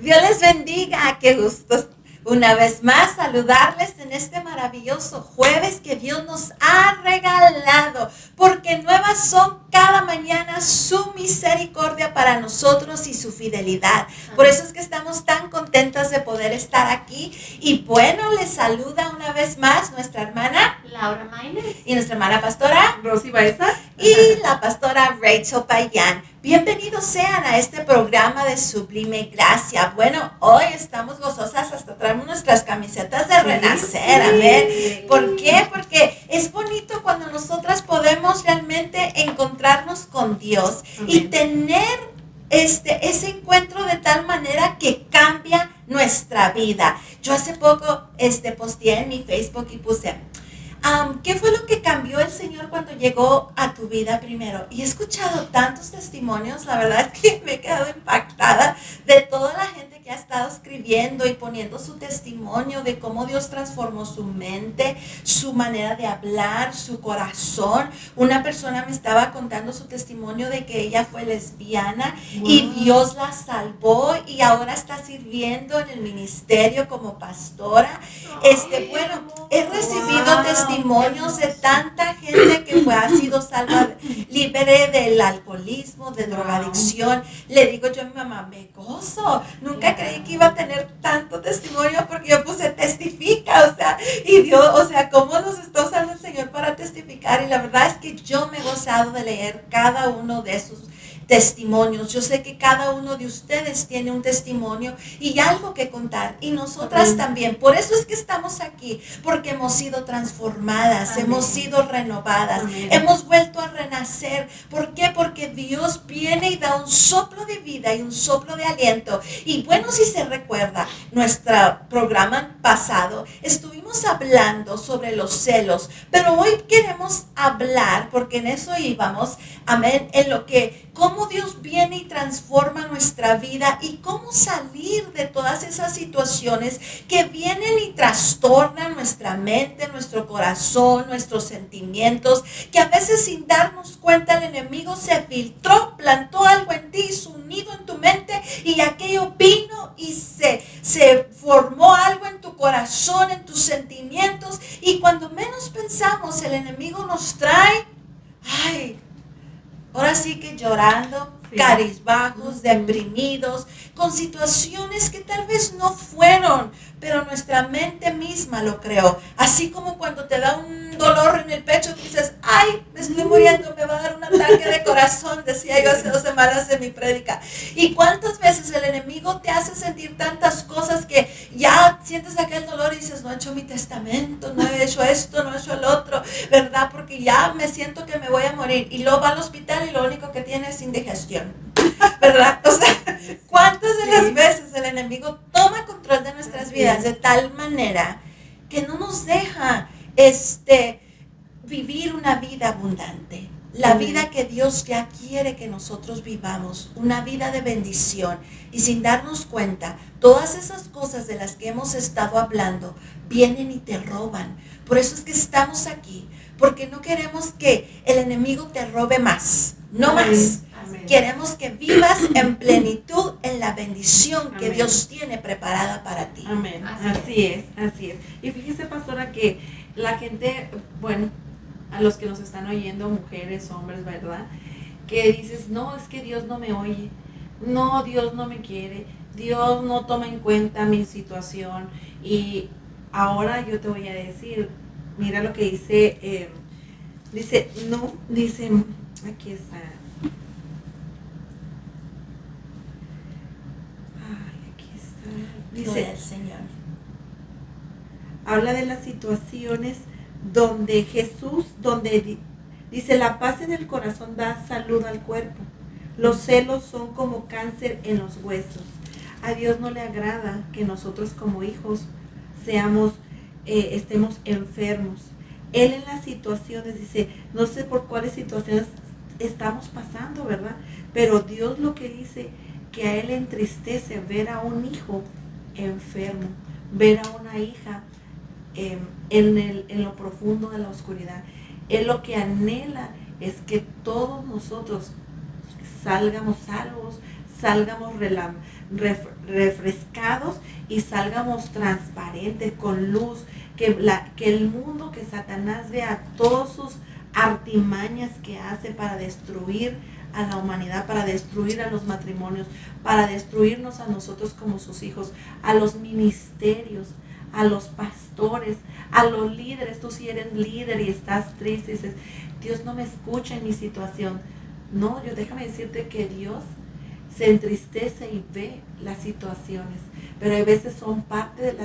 Dios les bendiga, qué gusto una vez más saludarles en este maravilloso jueves que Dios nos ha regalado, porque nuevas son cada mañana su misericordia para nosotros y su fidelidad. Por eso es que estamos tan contentos de poder estar aquí. Y bueno, les saluda una vez más nuestra hermana Laura Maines y nuestra hermana pastora Rosy Baeza y la pastora Rachel Payán. Bienvenidos sean a este programa de Sublime Gracia. Bueno, hoy estamos gozosas, hasta traemos nuestras camisetas de Renacer, amén. ¿Por qué? Porque es bonito cuando nosotras podemos realmente encontrarnos con Dios y tener ese encuentro de tal manera que cambia nuestra vida. Yo hace poco posteé en mi Facebook y puse... ¿qué fue lo que cambió el Señor cuando llegó a tu vida primero? Y he escuchado tantos testimonios, la verdad es que me he quedado impactada de toda la gente que ha estado escribiendo y poniendo su testimonio de cómo Dios transformó su mente, su manera de hablar, su corazón. Una persona me estaba contando su testimonio de que ella fue lesbiana y Dios la salvó y ahora está sirviendo en el ministerio como pastora. Bueno, he recibido testimonios de tanta gente que ha sido salva, libre del alcoholismo, de drogadicción. Le digo yo a mi mamá, me gozo. Nunca creí que iba a tener tanto testimonio porque yo puse testifica, y Dios, cómo nos está usando el Señor para testificar. Y la verdad es que yo me he gozado de leer cada uno de sus testimonios. Yo sé que cada uno de ustedes tiene un testimonio y algo que contar, y nosotras también. Por eso es que estamos aquí, porque hemos sido transformadas, hemos sido renovadas, hemos vuelto a renacer. ¿Por qué? Porque Dios viene y da un soplo de vida y un soplo de aliento. Y bueno, si se recuerda, nuestro programa pasado estuvimos hablando sobre los celos, pero hoy queremos hablar, porque en eso íbamos, amén, en lo que cómo Dios viene y transforma nuestra vida y cómo salir de todas esas situaciones que vienen y trastornan nuestra mente, nuestro corazón, nuestros sentimientos, que a veces sin darnos cuenta el enemigo se filtró, plantó algo en ti, hizo un nido en tu mente y aquello vino y se formó algo en tu corazón, en tus sentimientos, y cuando menos pensamos el enemigo nos trae, ahora sí que llorando, cabizbajos, deprimidos, con situaciones que tal vez no fueron, pero nuestra mente misma lo creó. Así como cuando te da un dolor en el pecho, dices, me estoy muriendo, me va a dar un ataque de corazón, decía yo hace 2 semanas en mi prédica. Y cuántas veces el enemigo te hace sentir tantas cosas que ya sientes aquel dolor y dices, no he hecho mi testamento, no he hecho esto, no he hecho el otro, ¿verdad? Porque ya me siento que me voy a morir. Y luego va al hospital y lo único que tiene es indigestión, ¿verdad? ¿Cuántas de las veces el enemigo toma control de nuestras vidas de tal manera que no nos deja vivir una vida abundante? La vida que Dios ya quiere que nosotros vivamos, una vida de bendición, y sin darnos cuenta, todas esas cosas de las que hemos estado hablando vienen y te roban. Por eso es que estamos aquí, porque no queremos que el enemigo te robe más, no más. Queremos que vivas en plenitud en la bendición que Dios tiene preparada para ti. Amén. Así es. Y fíjese, pastora, que la gente, bueno, a los que nos están oyendo, mujeres, hombres, ¿verdad? Que dices, no, es que Dios no me oye, no, Dios no me quiere, Dios no toma en cuenta mi situación. Y ahora yo te voy a decir, mira lo que dice, aquí está. Dice el Señor. Habla de las situaciones donde Jesús, dice, la paz en el corazón da salud al cuerpo. Los celos son como cáncer en los huesos. A Dios no le agrada que nosotros como hijos estemos enfermos. Él en las situaciones dice, no sé por cuáles situaciones estamos pasando, ¿verdad? Pero Dios lo que dice, que a Él le entristece ver a un hijo enfermo, ver a una hija en lo profundo de la oscuridad. Él lo que anhela es que todos nosotros salgamos salvos, salgamos refrescados y salgamos transparentes, con luz, que el mundo, que Satanás vea todas sus artimañas que hace para destruir a la humanidad, para destruir a los matrimonios, para destruirnos a nosotros como sus hijos, a los ministerios, a los pastores, a los líderes. Tú si eres líder y estás triste y dices, Dios no me escucha en mi situación. No, déjame decirte que Dios se entristece y ve las situaciones, pero hay veces son parte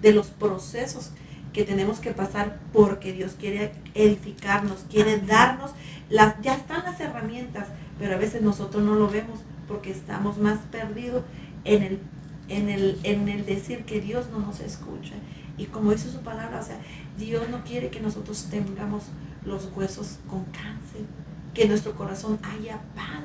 de los procesos que tenemos que pasar, porque Dios quiere edificarnos, quiere darnos, ya están las herramientas, pero a veces nosotros no lo vemos porque estamos más perdidos en el decir que Dios no nos escucha. Y como dice su palabra, o sea, Dios no quiere que nosotros tengamos los huesos con cáncer, que en nuestro corazón haya paz.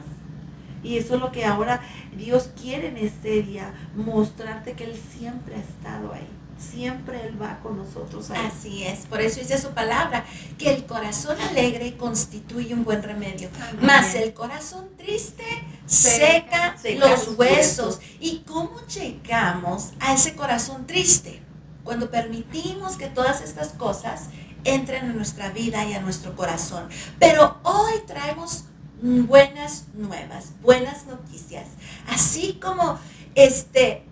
Y eso es lo que ahora Dios quiere en este día, mostrarte que Él siempre ha estado ahí. Siempre Él va con nosotros ahí. Así es, por eso dice su palabra, que el corazón alegre constituye un buen remedio, mas el corazón triste seca los huesos. ¿Y cómo llegamos a ese corazón triste? Cuando permitimos que todas estas cosas entren en nuestra vida y a nuestro corazón. Pero hoy traemos buenas nuevas, buenas noticias. Así como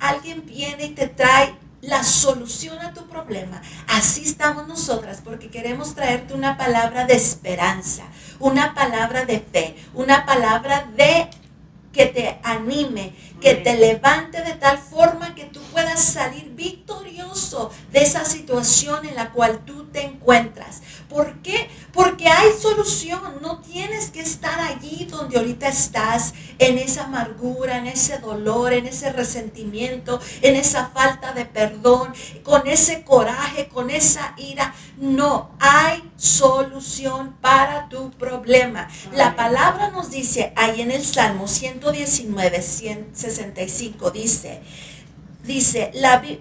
alguien viene y te trae la solución a tu problema, así estamos nosotras, porque queremos traerte una palabra de esperanza, una palabra de fe, una palabra que te anime, que te levante de tal forma que tú puedas salir victorioso de esa situación en la cual tú te encuentras. ¿Por qué? Porque hay solución. No tienes que estar allí donde ahorita estás, en esa amargura, en ese dolor, en ese resentimiento, en esa falta de perdón, con ese coraje, con esa ira. No, hay solución para tu problema. La palabra nos dice ahí en el Salmo 119, 165, dice,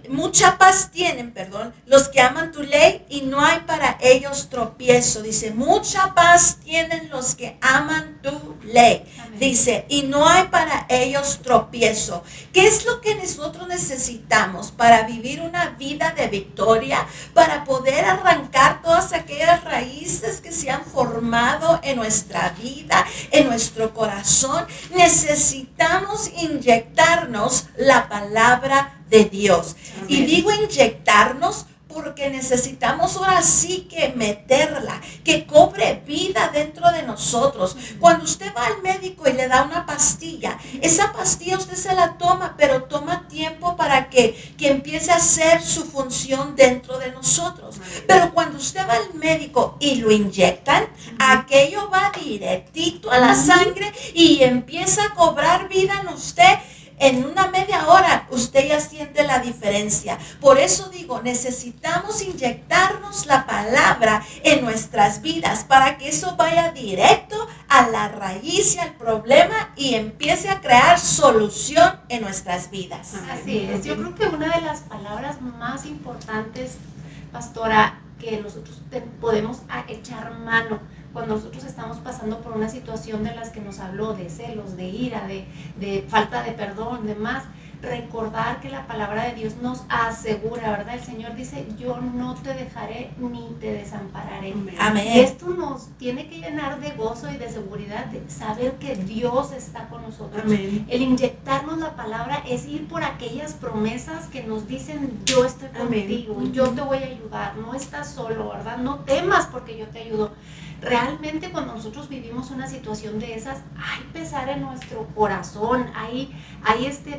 mucha paz tienen, los que aman tu ley y no hay para ellos tropiezo. Dice, mucha paz tienen los que aman tu ley. Amén. Dice, y no hay para ellos tropiezo. ¿Qué es lo que nosotros necesitamos para vivir una vida de victoria? Para poder arrancar todas aquellas raíces que se han formado en nuestra vida, en nuestro corazón. Necesitamos inyectarnos la palabra de Dios. Amén. Y digo inyectarnos porque necesitamos ahora sí que meterla, que cobre vida dentro de nosotros. Cuando usted va al médico y le da una pastilla, esa pastilla usted se la toma, pero toma tiempo para que empiece a hacer su función dentro de nosotros. Pero cuando usted va al médico y lo inyectan, aquello va directito a la sangre y empieza a cobrar vida en usted. En una media hora usted ya siente la diferencia. Por eso digo, necesitamos inyectarnos la palabra en nuestras vidas para que eso vaya directo a la raíz y al problema y empiece a crear solución en nuestras vidas. Así es. Yo creo que una de las palabras más importantes, pastora, que nosotros podemos echar mano cuando nosotros estamos pasando por una situación de las que nos habló, de celos, de ira, de falta de perdón, de más, recordar que la palabra de Dios nos asegura, ¿verdad? El Señor dice, yo no te dejaré ni te desampararé. Amén. Y esto nos tiene que llenar de gozo y de seguridad, de saber que Dios está con nosotros. Amén. El inyectarnos la palabra es ir por aquellas promesas que nos dicen, yo estoy contigo, Amén. yo te voy a ayudar, no estás solo, ¿verdad? No temas porque yo te ayudo. Realmente cuando nosotros vivimos una situación de esas, hay pesar en nuestro corazón, hay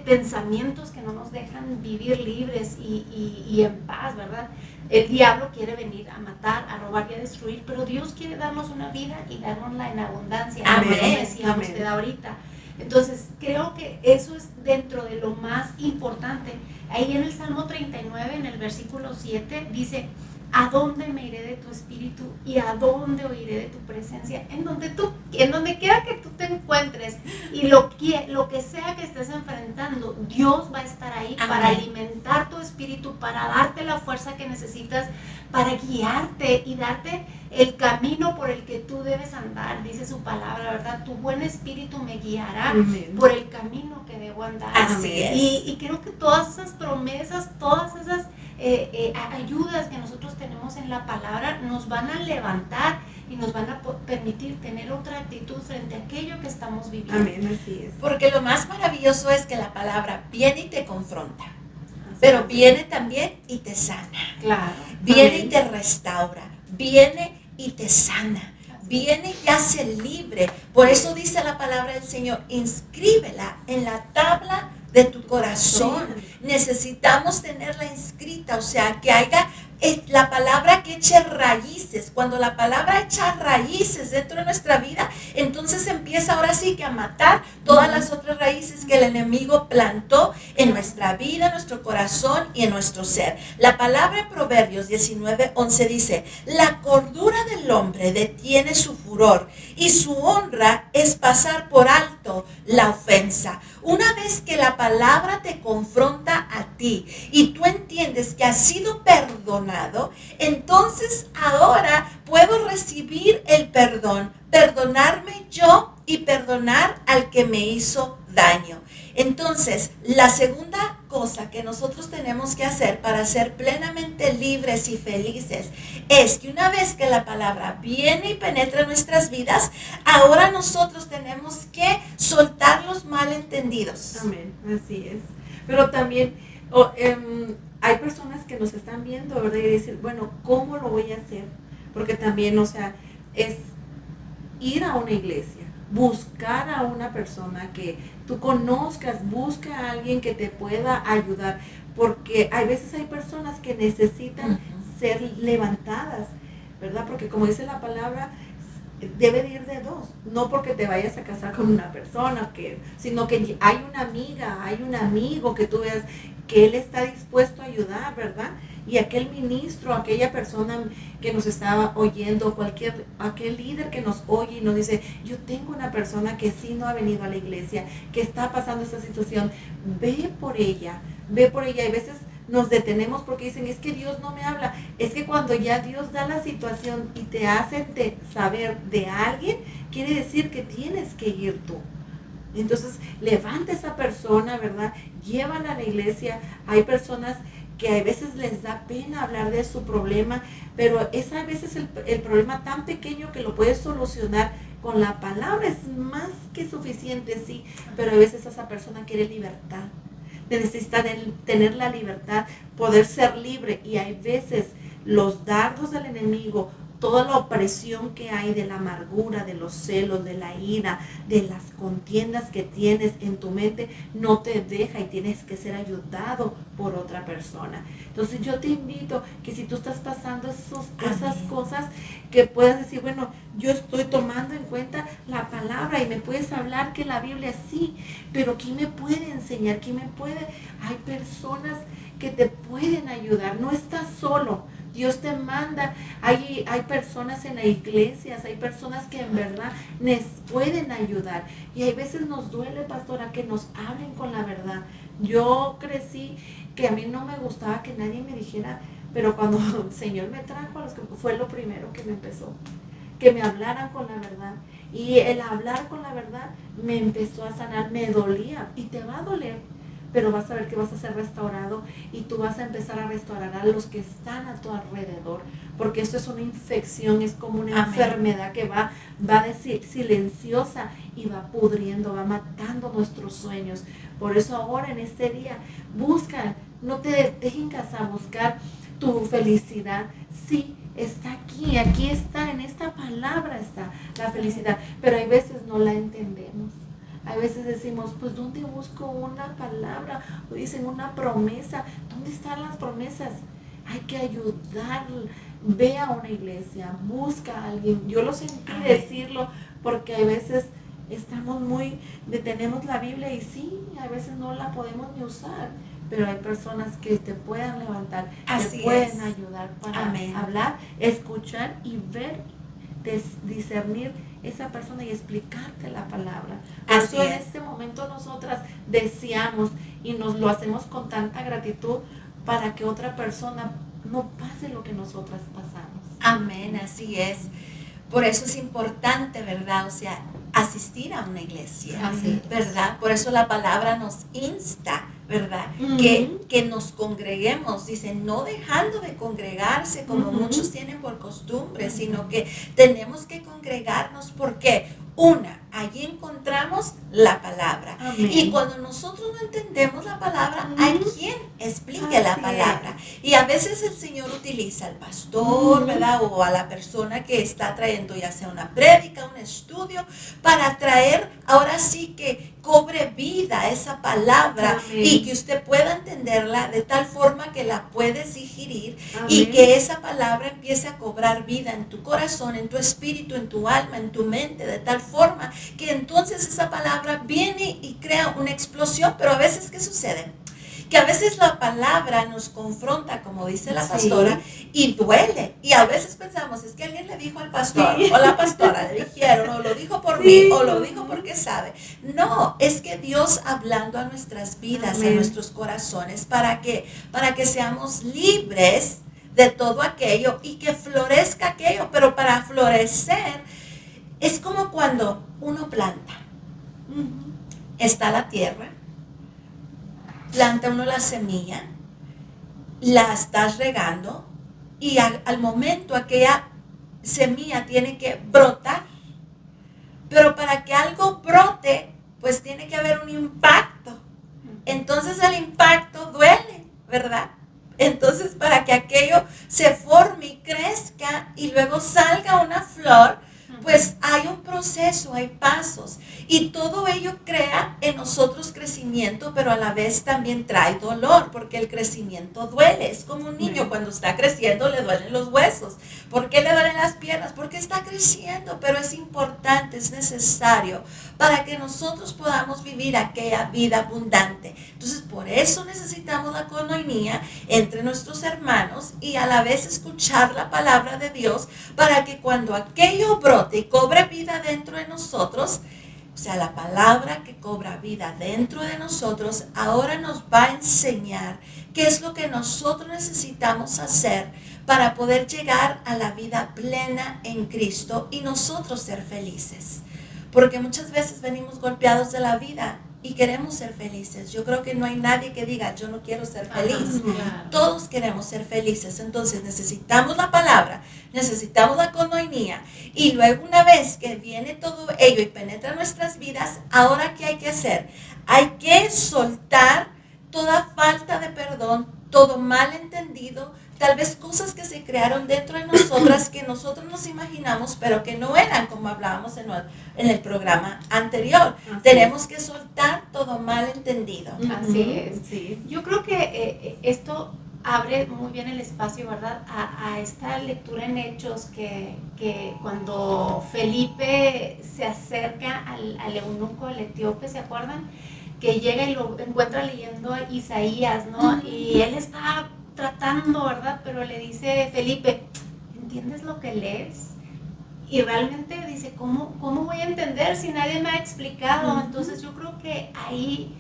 pensamientos que no nos dejan vivir libres y en paz, ¿verdad? El diablo quiere venir a matar, a robar y a destruir, pero Dios quiere darnos una vida y dárnosla en abundancia, Amén. como decía usted ahorita. Entonces creo que eso es dentro de lo más importante. Ahí en el Salmo 39, en el versículo 7, dice, ¿A dónde me iré de tu espíritu y a dónde oiré de tu presencia? En donde quiera que tú te encuentres y lo que sea que estés enfrentando, Dios va a estar ahí. Amén. Para alimentar tu espíritu, para darte la fuerza que necesitas, para guiarte y darte el camino por el que tú debes andar. Dice su palabra, ¿verdad? Tu buen espíritu me guiará. Amén. Por el camino que debo andar. Así es. Y creo que todas esas promesas, todas esas ayudas que nosotros tenemos en la palabra nos van a levantar y nos van a permitir tener otra actitud frente a aquello que estamos viviendo. Amén, así es. Porque lo más maravilloso es que la palabra viene y te confronta, pero viene también y te sana. Claro. Viene y te restaura, viene y te sana, viene y hace libre. Por eso dice la palabra del Señor, inscríbela en la tabla de tu corazón. Necesitamos tenerla inscrita, o sea, que haya la palabra que eche raíces. Cuando la palabra echa raíces dentro de nuestra vida, entonces empieza ahora sí que a matar todas las otras raíces que el enemigo plantó en nuestra vida, en nuestro corazón y en nuestro ser. La palabra en Proverbios 19:11 dice, la cordura del hombre detiene su furor y su honra es pasar por alto la ofensa. Una vez que la palabra te confronta a ti y tú entiendes que has sido perdonado, entonces ahora puedo recibir el perdón, perdonarme yo y perdonar al que me hizo daño. Entonces, la segunda cosa que nosotros tenemos que hacer para ser plenamente libres y felices es que una vez que la palabra viene y penetra en nuestras vidas, ahora nosotros tenemos que soltar los malentendidos. Amén, así es. Pero también hay personas que nos están viendo, ¿verdad? Y dicen, bueno, ¿cómo lo voy a hacer? Porque también, o sea, es ir a una iglesia, buscar a una persona que tú conozcas, busca a alguien que te pueda ayudar, porque hay veces hay personas que necesitan ser levantadas, ¿verdad? Porque como dice la palabra, debe de ir de dos, no porque te vayas a casar con una persona, sino que hay una amiga, hay un amigo que tú veas que él está dispuesto a ayudar, ¿verdad? Y aquel ministro, aquella persona que nos estaba oyendo, aquel líder que nos oye y nos dice, yo tengo una persona que sí no ha venido a la iglesia, que está pasando esta situación, ve por ella. Y a veces nos detenemos porque dicen, es que Dios no me habla. Es que cuando ya Dios da la situación y te hace saber de alguien, quiere decir que tienes que ir tú. Entonces, levanta a esa persona, ¿verdad? Llévala a la iglesia. Hay personas que a veces les da pena hablar de su problema, pero es a veces el problema tan pequeño que lo puedes solucionar con la palabra. Es más que suficiente, sí, pero a veces esa persona quiere libertad. Necesita tener la libertad, poder ser libre, y hay veces los dardos del enemigo, toda la opresión que hay de la amargura, de los celos, de la ira, de las contiendas que tienes en tu mente, no te deja y tienes que ser ayudado por otra persona. Entonces yo te invito que si tú estás pasando esas cosas, que puedas decir, bueno, yo estoy tomando en cuenta la palabra y me puedes hablar que la Biblia sí, pero ¿quién me puede enseñar? Hay personas que te pueden ayudar, no estás solo. Dios te manda, hay personas en las iglesias, hay personas que en verdad nos pueden ayudar. Y hay veces nos duele, pastora, que nos hablen con la verdad. Yo crecí que a mí no me gustaba que nadie me dijera, pero cuando el Señor me trajo, fue lo primero que me empezó, que me hablaran con la verdad. Y el hablar con la verdad me empezó a sanar, me dolía y te va a doler, pero vas a ver que vas a ser restaurado y tú vas a empezar a restaurar a los que están a tu alrededor, porque esto es una infección, es como una enfermedad que va a decir silenciosa y va pudriendo, va matando nuestros sueños. Por eso ahora en este día busca, no te detengas a buscar tu felicidad. Sí, está aquí está, en esta palabra está la felicidad, pero hay veces no la entendemos. A veces decimos, pues ¿dónde busco una palabra? O dicen una promesa. ¿Dónde están las promesas? Hay que ayudar. Ve a una iglesia, busca a alguien. Yo lo sentí decirlo porque a veces tenemos la Biblia y sí, a veces no la podemos ni usar. pero hay personas que te puedan levantar, Así te pueden es. ayudar para Amén. hablar, escuchar y ver, discernir esa persona y explicarte la palabra. Por Así eso en es. este momento nosotras deseamos y nos lo hacemos con tanta gratitud para que otra persona no pase lo que nosotras pasamos. Amén, así es. Por eso es importante, ¿verdad? O sea, asistir a una iglesia, Así es. ¿verdad? Por eso la palabra nos insta, ¿verdad? Ujú. Que nos congreguemos, dice, no dejando de congregarse como Ujú. muchos tienen por costumbre, Ujú. sino que tenemos que congregarnos porque, una, allí encontramos la palabra. Amén. Y cuando nosotros no entendemos la palabra, Ujú. hay quien explique la Así palabra. Y a veces el Señor utiliza al pastor, Ujú. ¿verdad? O a la persona que está trayendo ya sea una prédica, un estudio, para traer ahora sí que cobre vida esa palabra. Amén. Y que usted pueda entenderla de tal forma que la puedes digerir y Amén. que esa palabra empiece a cobrar vida en tu corazón, en tu espíritu, en tu alma, en tu mente, de tal forma que entonces esa palabra viene y crea una explosión. Pero a veces, ¿qué sucede? Que a veces la palabra nos confronta, como dice la Sí. pastora, y duele. Y a veces pensamos, es que alguien le dijo al pastor, Sí. o la pastora le dijeron, o lo dijo por Sí. mí, o lo dijo porque sabe. No, es que Dios hablando a nuestras vidas, Amén. a nuestros corazones, para que seamos libres de todo aquello y que florezca aquello. Pero para florecer es como cuando uno planta. Ujú. Está la tierra, planta uno la semilla, la estás regando y al momento aquella semilla tiene que brotar. Pero para que algo brote, pues tiene que haber un impacto. Entonces el impacto duele, ¿verdad? Entonces para que aquello se forme y crezca y luego salga una flor, pues hay un proceso, hay pasos. Y todo ello crea en nosotros crecimiento, pero a la vez también trae dolor, porque el crecimiento duele. Es como un niño cuando está creciendo, le duelen los huesos. ¿Por qué le duelen las piernas? Porque está creciendo, pero es importante, es necesario para que nosotros podamos vivir aquella vida abundante. Entonces, por eso necesitamos la coinonía entre nuestros hermanos y a la vez escuchar la palabra de Dios para que cuando aquello brote y cobre vida dentro de nosotros, o sea, la palabra que cobra vida dentro de nosotros ahora nos va a enseñar qué es lo que nosotros necesitamos hacer para poder llegar a la vida plena en Cristo y nosotros ser felices. Porque muchas veces venimos golpeados de la vida y queremos ser felices. Yo creo que no hay nadie que diga, yo no quiero ser feliz. Claro. Todos queremos ser felices. Entonces necesitamos la palabra, necesitamos la coinonía. Y luego una vez que viene todo ello y penetra nuestras vidas, ahora ¿qué hay que hacer? Hay que soltar toda falta de perdón, todo malentendido, tal vez cosas que se crearon dentro de nosotras que nosotros nos imaginamos, pero que no eran, como hablábamos en el programa anterior. Así Tenemos que soltar todo malentendido. Así es. Sí. Yo creo que esto abre muy bien el espacio, ¿verdad? A esta lectura en Hechos que cuando Felipe se acerca al eunuco, al etíope, ¿se acuerdan? Que llega y lo encuentra leyendo a Isaías, ¿no? Y él está tratando, ¿verdad? Pero le dice Felipe, ¿entiendes lo que lees? Y realmente dice, ¿cómo voy a entender si nadie me ha explicado? Entonces yo creo que ahí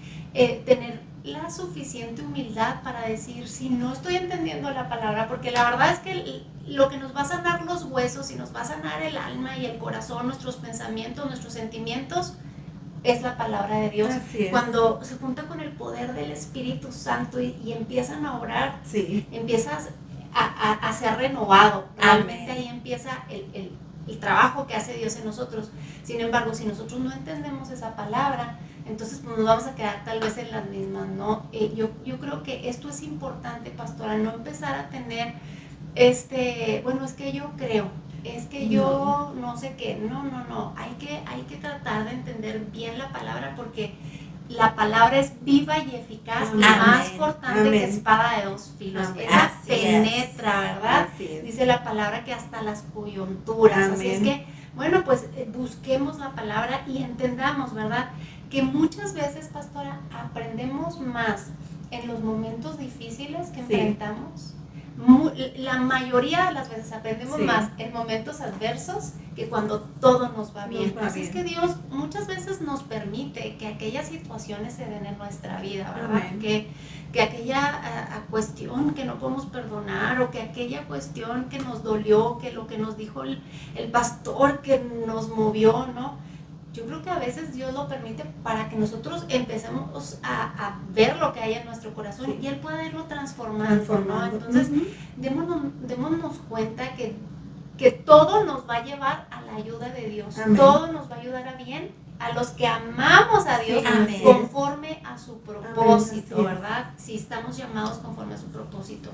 tener la suficiente humildad para decir, si no estoy entendiendo la palabra, porque la verdad es que lo que nos va a sanar los huesos y nos va a sanar el alma y el corazón, nuestros pensamientos, nuestros sentimientos, es la palabra de Dios. Así es. Cuando se junta con el poder del Espíritu Santo y empiezan a orar, Sí. empiezas a ser renovado. Realmente Amén. ahí empieza el trabajo que hace Dios en nosotros. Sin embargo, si nosotros no entendemos esa palabra, entonces pues, nos vamos a quedar tal vez en las mismas, ¿no? Yo creo que esto es importante, pastora, no empezar a tener bueno, es que yo creo, es que yo no sé qué, no, hay que tratar de entender bien la palabra porque la palabra es viva y eficaz y Amén. más cortante Amén. que espada de dos filos. Amén. Esa Así penetra, ¿verdad? Así es. Dice la palabra que hasta las coyunturas. Así es Amén. que, bueno, pues busquemos la palabra y entendamos, ¿verdad? Que muchas veces, pastora, aprendemos más en los momentos difíciles que Sí. enfrentamos. La mayoría de las veces aprendemos Sí. más en momentos adversos que cuando todo nos va bien. Nos va Así es bien. que Dios muchas veces nos permite que aquellas situaciones se den en nuestra vida, ¿verdad? Amén. Que aquella cuestión que no podemos perdonar, o que aquella cuestión que nos dolió, que lo que nos dijo el pastor que nos movió, ¿no? Yo creo que a veces Dios lo permite para que nosotros empecemos a ver lo que hay en nuestro corazón, Sí. y Él pueda irlo transformando, ¿no? Entonces, Ujú. démonos cuenta que todo nos va a llevar a la ayuda de Dios. Amén. Todo nos va a ayudar a bien a los que amamos a Dios, Sí, amén. conforme a su propósito, Amén, así es. ¿verdad? Si estamos llamados conforme a su propósito.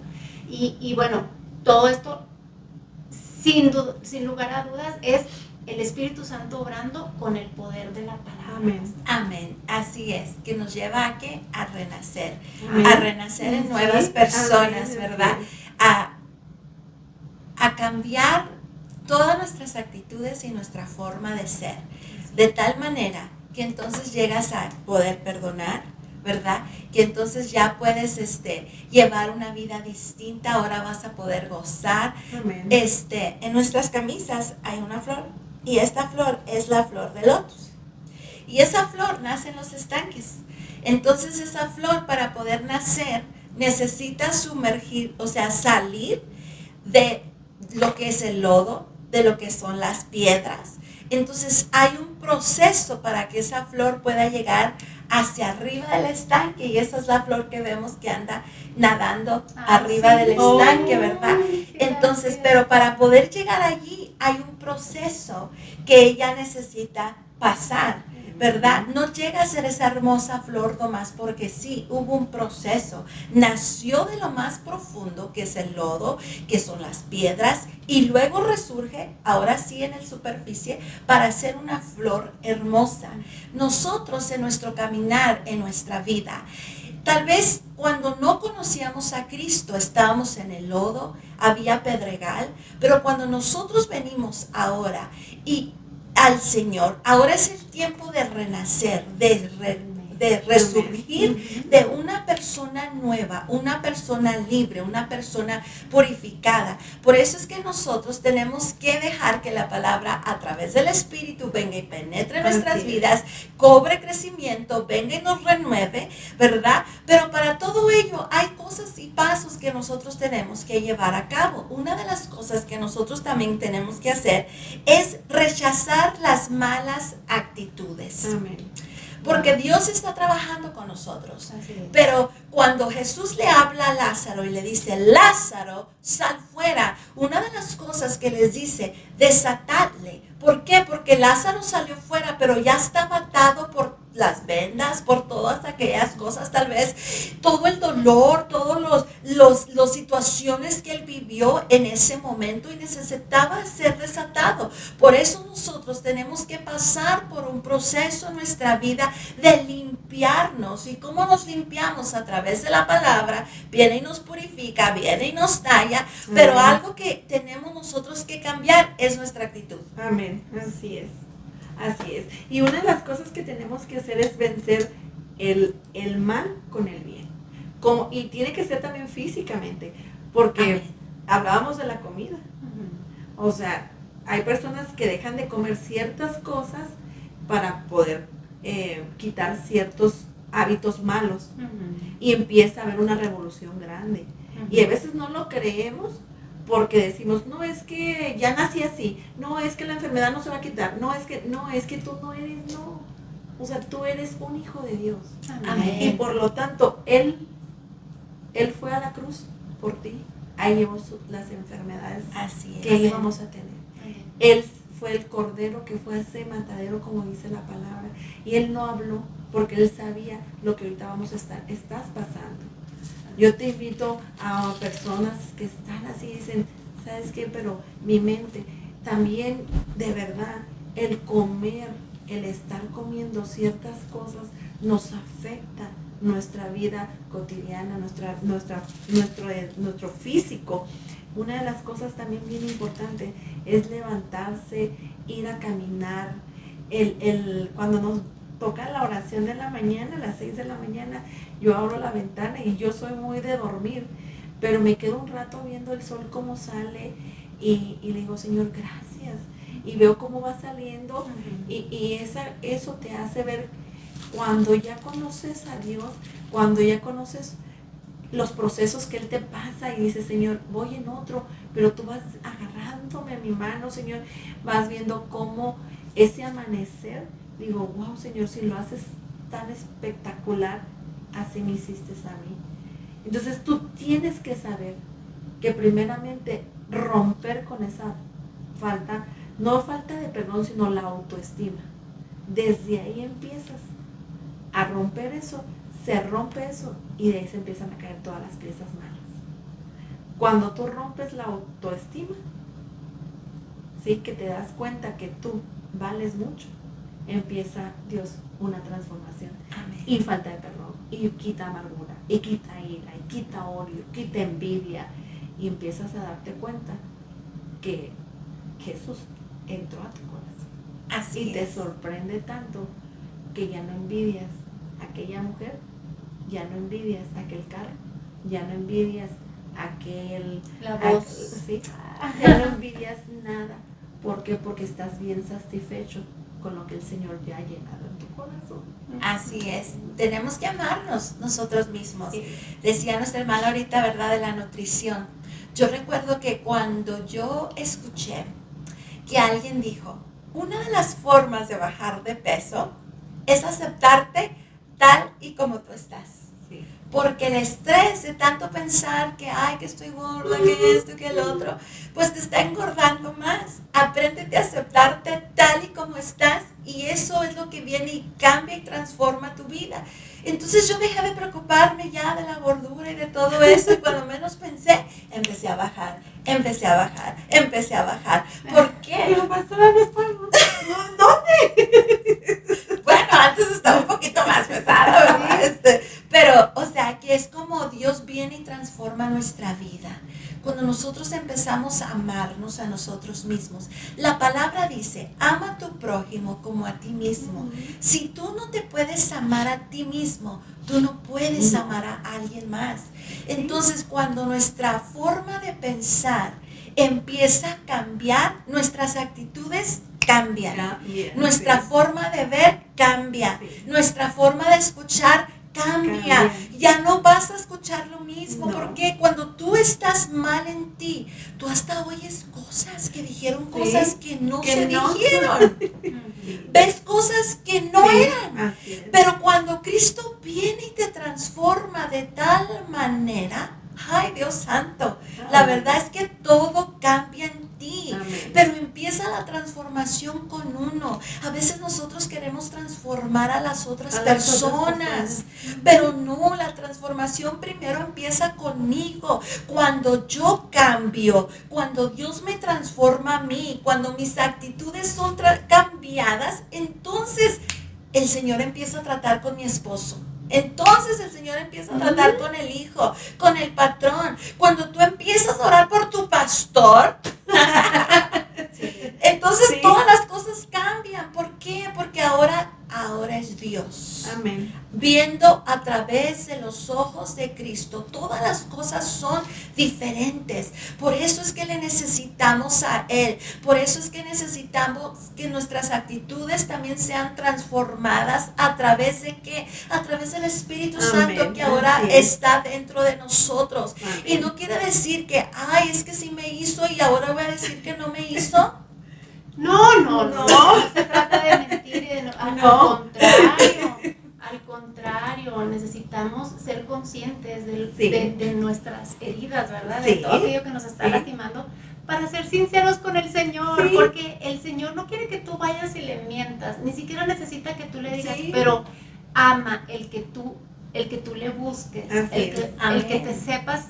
Y bueno, todo esto, sin lugar a dudas, es el Espíritu Santo obrando con el poder de la palabra. Amén. Amén, así es, que nos lleva a ¿qué? A renacer, Amén. a renacer en Sí, nuevas personas, amén, ¿verdad? así es. A cambiar todas nuestras actitudes y nuestra forma de ser, de tal manera que entonces llegas a poder perdonar, ¿verdad? Que entonces ya puedes llevar una vida distinta, ahora vas a poder gozar. Amén. En nuestras camisas hay una flor, y esta flor es la flor de lotus. Y esa flor nace en los estanques. Entonces esa flor, para poder nacer, necesita sumergir, o sea, salir de lo que es el lodo, de lo que son las piedras. Entonces hay un proceso para que esa flor pueda llegar hacia arriba del estanque, y esa es la flor que vemos que anda nadando arriba sí. del estanque, ¿verdad? Sí, Entonces, claro, pero para poder llegar allí hay un proceso que ella necesita pasar, ¿verdad? No llega a ser esa hermosa flor nomás porque sí, hubo un proceso. Nació de lo más profundo, que es el lodo, que son las piedras, y luego resurge, ahora sí en el superficie, para ser una flor hermosa. Nosotros en nuestro caminar, en nuestra vida, tal vez cuando no conocíamos a Cristo estábamos en el lodo, había pedregal, pero cuando nosotros venimos ahora y al Señor, ahora es el tiempo de renacer, de resurgir, de una persona nueva, una persona libre, una persona purificada. Por eso es que nosotros tenemos que dejar que la palabra a través del Espíritu venga y penetre nuestras vidas, cobre crecimiento, venga y nos renueve, ¿verdad? Pero para todo ello hay cosas y pasos que nosotros tenemos que llevar a cabo. Una de las cosas que nosotros también tenemos que hacer es rechazar las malas actitudes. Amén. Porque Dios está trabajando con nosotros. Así es. Pero cuando Jesús le habla a Lázaro y le dice, Lázaro, sal fuera, una de las cosas que les dice, desatadle. ¿Por qué? Porque Lázaro salió fuera, pero ya estaba atado por las vendas, por todas aquellas cosas, tal vez todo el dolor, todas las situaciones que él vivió en ese momento, y necesitaba ser desatado. Por eso nosotros tenemos que pasar por un proceso en nuestra vida de limpiarnos. ¿Y cómo nos limpiamos? A través de la palabra. Viene y nos purifica, viene y nos talla, pero algo que tenemos nosotros que cambiar es nuestra actitud. Amén, así es. Así es. Y una de las cosas que tenemos que hacer es vencer el mal con el bien. Y tiene que ser también físicamente, porque Amén. hablábamos de la comida. Ujú. O sea, hay personas que dejan de comer ciertas cosas para poder quitar ciertos hábitos malos, Ujú. y empieza a haber una revolución grande. Ujú. Y a veces no lo creemos, porque decimos, no, es que ya nací así, no, es que la enfermedad no se va a quitar, no, es que tú no eres, no. O sea, tú eres un hijo de Dios. Amén. Y por lo tanto, Él fue a la cruz por ti. Ahí llevó las enfermedades Así es. que íbamos a tener. Amén. Él fue el cordero que fue a ese matadero, como dice la palabra. Y Él no habló porque Él sabía lo que ahorita estás pasando. Yo te invito a personas que están así y dicen, ¿sabes qué? Pero mi mente, también de verdad, el comer, el estar comiendo ciertas cosas nos afecta nuestra vida cotidiana, nuestro físico. Una de las cosas también bien importante es levantarse, ir a caminar. Cuando toca la oración de la mañana, a las 6 de la mañana, yo abro la ventana y yo soy muy de dormir, pero me quedo un rato viendo el sol cómo sale y le digo, Señor, gracias. Y veo cómo va saliendo y eso te hace ver cuando ya conoces a Dios, cuando ya conoces los procesos que Él te pasa y dices, Señor, voy en otro, pero tú vas agarrándome a mi mano, Señor, vas viendo cómo ese amanecer, digo, wow, Señor, si lo haces tan espectacular, así me hiciste a mí. Entonces tú tienes que saber que primeramente romper con esa falta, no falta de perdón, sino la autoestima. Desde ahí empiezas a romper eso, se rompe eso y de ahí se empiezan a caer todas las piezas malas. Cuando tú rompes la autoestima, sí, que te das cuenta que tú vales mucho, empieza Dios una transformación. Amén. Y falta de perdón, y quita amargura, y quita ira, y quita odio, quita envidia, y empiezas a darte cuenta que Jesús entró a tu corazón. Así Y te es. sorprende tanto que ya no envidias a aquella mujer, ya no envidias a aquel carro, ya no envidias La voz. sí, ya no envidias nada. ¿Por qué? Porque estás bien satisfecho con lo que el Señor ya ha llenado en tu corazón. Así es, tenemos que amarnos nosotros mismos. Sí. Decía nuestra hermana ahorita, ¿verdad?, de la nutrición. Yo recuerdo que cuando yo escuché que alguien dijo, una de las formas de bajar de peso es aceptarte tal y como tú estás. Sí. Porque el estrés de tanto pensar que, ay, que estoy gorda, que esto, que el otro, pues te está engordando más. Apréndete a aceptarte tal y como estás y eso es lo que viene y cambia y transforma tu vida. Entonces yo dejé de preocuparme ya de la gordura y de todo eso y cuando menos pensé, empecé a bajar. ¿Por qué? Pero pastora, no está... ¿Dónde? Bueno, antes estaba un poquito más pesada, ¿verdad? Pero, o sea, que es como Dios viene y transforma nuestra vida. Cuando nosotros empezamos a amarnos a nosotros mismos. La palabra dice, ama a tu prójimo como a ti mismo. Si tú no te puedes amar a ti mismo, tú no puedes amar a alguien más. Entonces, cuando nuestra forma de pensar empieza a cambiar, nuestras actitudes cambian. Nuestra forma de ver cambia. Nuestra forma de escuchar cambia. Ya no vas a escuchar lo mismo. No. Porque cuando tú estás mal en ti, tú hasta oyes cosas que dijeron cosas que no se dijeron. Ves cosas que no eran. Así es. Pero cuando Cristo viene y te transforma de tal manera, ay Dios santo, la verdad es que todo cambia en ti. Amén. Pero empieza la transformación con uno. A veces nosotros queremos transformar a las otras A las otras personas, personas. pero no, la transformación primero empieza conmigo. Cuando yo cambio, cuando Dios me transforma a mí, cuando mis actitudes son cambiadas, entonces el Señor empieza a tratar con mi esposo. Entonces el Señor empieza a tratar con el hijo, con el patrón. Cuando tú empiezas a orar por tu pastor, entonces Sí. todas las cosas cambian. ¿Por qué? Porque ahora es Dios. Amén. Viendo a través de los ojos de Cristo, todas las cosas son diferentes. Por eso es que le necesitamos a Él. Por eso es que necesitamos que nuestras actitudes también sean transformadas a través de ¿qué? A través del Espíritu Amén. Santo que ahora Así es. está dentro de nosotros. Amén. Y no quiere decir que, ay, es que sí me hizo y ahora voy a decir que no me hizo. No se trata de mentir y de No. al contrario, necesitamos ser conscientes Sí. de nuestras heridas, ¿verdad? Sí. De todo aquello que nos está Sí. lastimando, para ser sinceros con el Señor, Sí. porque el Señor no quiere que tú vayas y le mientas, ni siquiera necesita que tú le digas, Sí. pero ama el que tú le busques, Así el que Amén. te sepas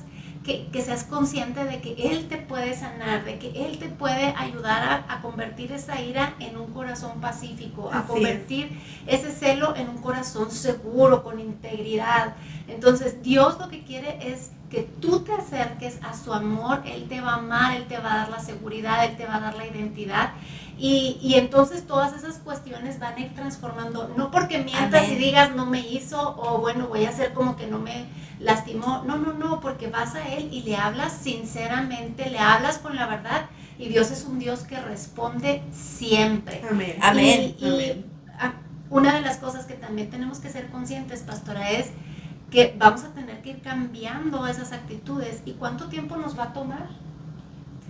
que seas consciente de que Él te puede sanar, de que Él te puede ayudar a convertir esa ira en un corazón pacífico, a Así convertir ese celo en un corazón seguro, con integridad. Entonces Dios lo que quiere es que tú te acerques a su amor. Él te va a amar, Él te va a dar la seguridad, Él te va a dar la identidad Y entonces todas esas cuestiones van a ir transformando, no porque mientas Amén. y digas no me hizo, o bueno, voy a hacer como que no me lastimó, no, porque vas a Él y le hablas sinceramente, le hablas con la verdad, y Dios es un Dios que responde siempre. Amén. Amén. Y una de las cosas que también tenemos que ser conscientes, pastora, es que vamos a tener que ir cambiando esas actitudes. ¿Y cuánto tiempo nos va a tomar?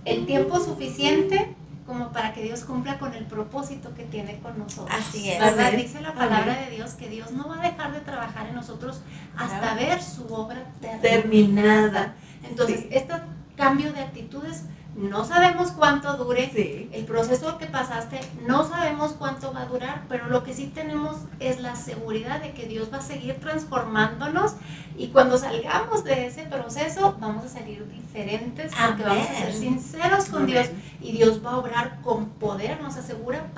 El tiempo suficiente como para que Dios cumpla con el propósito que tiene con nosotros. Así es. ¿Verdad? Amén. Dice la palabra Amén. de Dios que Dios no va a dejar de trabajar en nosotros hasta Claro. ver su obra Terminada. Entonces, Sí. este cambio de actitudes no sabemos cuánto dure. Sí. El proceso que pasaste no sabemos cuánto va a durar, pero lo que sí tenemos es la seguridad de que Dios va a seguir transformándonos, y cuando salgamos de ese proceso vamos a salir diferentes, porque Amén. vamos a ser sinceros con Amén. Dios, y Dios va a obrar con poder. Nos asegura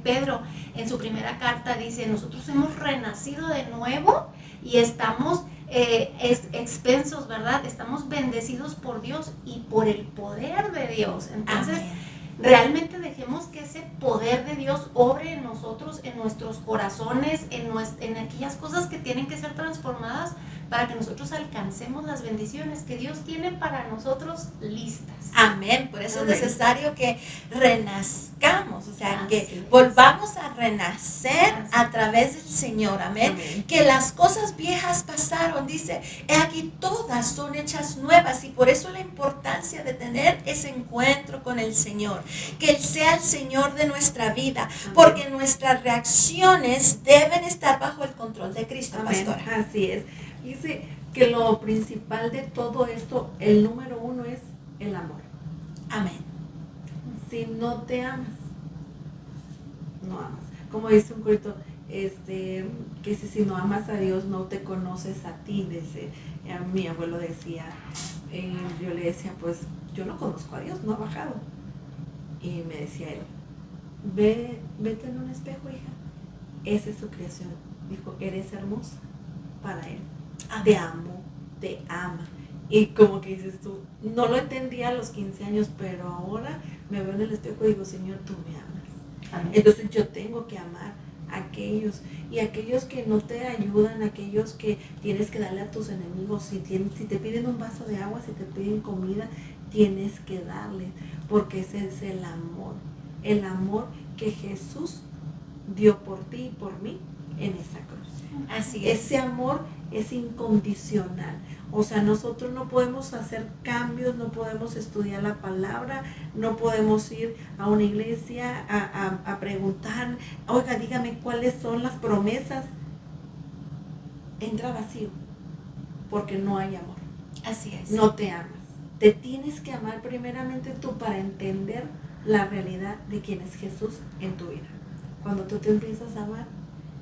Pedro en su primera carta, dice: nosotros hemos renacido de nuevo y estamos expensos, ¿verdad? Estamos bendecidos por Dios y por el poder de Dios. Entonces, Amén. realmente dejemos que ese poder de Dios obre en nosotros, en nuestros corazones, en aquellas cosas que tienen que ser transformadas para que nosotros alcancemos las bendiciones que Dios tiene para nosotros listas. Amén. Por eso Amén. es necesario que renazcamos, o sea, Así que es. volvamos a renacer Así a través del Señor. Amén. Amén. Que las cosas viejas pasaron, dice, he aquí todas son hechas nuevas, y por eso la importancia de tener ese encuentro con el Señor, que Él sea el Señor de nuestra vida, porque nuestras reacciones deben estar bajo el control de Cristo, Amén. pastora. Así es. Dice que lo principal de todo esto, el número uno, es el amor. Amén. Si no te amas, no amas. Como dice un corito, que si no amas a Dios, no te conoces a ti. Mi abuelo decía, yo le decía, pues yo no conozco a Dios, no ha bajado. Y me decía él, vete en un espejo, hija. Esa es su creación. Dijo, eres hermosa para Él. Te amo, te ama. Y como que dices tú, no lo entendía a los 15 años, pero ahora me veo en el espejo y digo, Señor, tú me amas. Amén. Entonces yo tengo que amar a aquellos, y aquellos que no te ayudan, aquellos que tienes que darle a tus enemigos. Si te piden un vaso de agua, si te piden comida, tienes que darles, porque ese es el amor que Jesús dio por ti y por mí en esa cruz. Así es. Ese amor es incondicional. O sea, nosotros no podemos hacer cambios, no podemos estudiar la palabra, no podemos ir a una iglesia a preguntar, oiga, dígame cuáles son las promesas. Entra vacío, porque no hay amor. Así es. No te amas. Te tienes que amar primeramente tú para entender la realidad de quién es Jesús en tu vida. Cuando tú te empiezas a amar,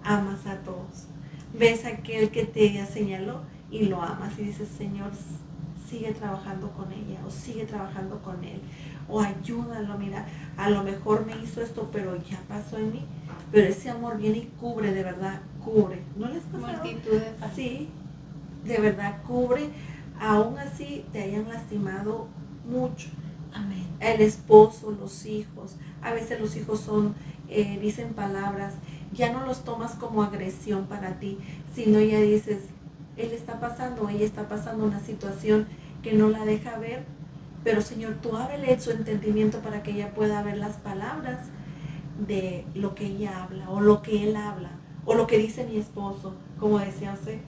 amas a todos. Ves a aquel que te señaló y lo amas y dices, Señor, sigue trabajando con ella, o sigue trabajando con él, o ayúdalo. Mira, a lo mejor me hizo esto, pero ya pasó en mí. Pero ese amor viene y cubre, de verdad, cubre. ¿No les pasa? Multitud de faltas. Sí, de verdad cubre. Aún así te hayan lastimado mucho. Amén. El esposo, los hijos. A veces los hijos dicen palabras, ya no los tomas como agresión para ti, sino ya dices, él está pasando, ella está pasando una situación que no la deja ver, pero Señor, tú ábrele su entendimiento para que ella pueda ver las palabras de lo que ella habla, o lo que él habla, o lo que dice mi esposo. Como decía usted,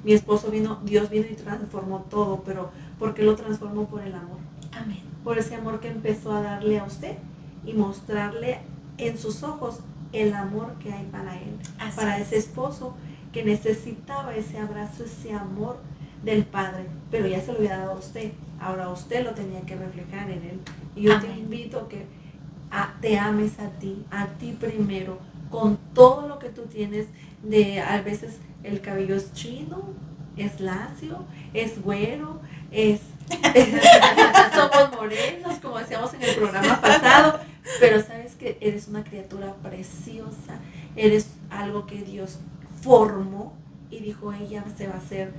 mi esposo Dios vino y transformó todo, pero ¿por qué lo transformó? Por el amor. Amén. Por ese amor que empezó a darle a usted y mostrarle en sus ojos el amor que hay para él, Así para es. ese esposo que necesitaba ese abrazo, ese amor del Padre, pero ya se lo había dado a usted. Ahora usted lo tenía que reflejar en él. Y yo te Amén. invito a que te ames a ti primero, con todo lo que tú tienes. A veces el cabello es chino, es lacio, es güero, somos morenos, como decíamos en el programa pasado, pero sabes que eres una criatura preciosa, eres algo que Dios formó y dijo, ella se va a hacer,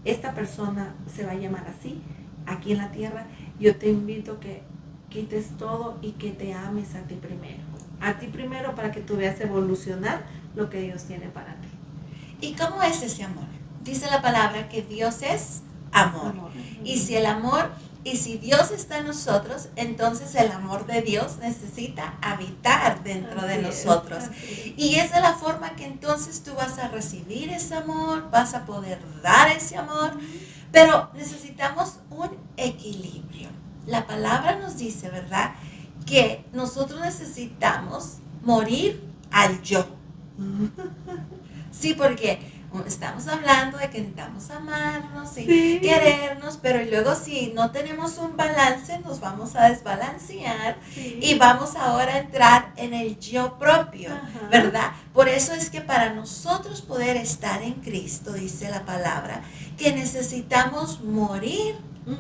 esta persona se va a llamar así aquí en la tierra. Yo te invito que quites todo y que te ames a ti primero para que tú veas evolucionar lo que Dios tiene para ti. ¿Y cómo es ese amor? Dice la palabra que Dios es amor. Y si Dios está en nosotros, entonces el amor de Dios necesita habitar dentro de nosotros. Y es de la forma que entonces tú vas a recibir ese amor, vas a poder dar ese amor, pero necesitamos un equilibrio. La palabra nos dice, ¿verdad?, que nosotros necesitamos morir al yo. Sí, porque estamos hablando de que necesitamos amarnos y querernos, pero luego si no tenemos un balance nos vamos a desbalancear y vamos ahora a entrar en el yo propio, ¿verdad? Por eso es que para nosotros poder estar en Cristo, dice la palabra, que necesitamos morir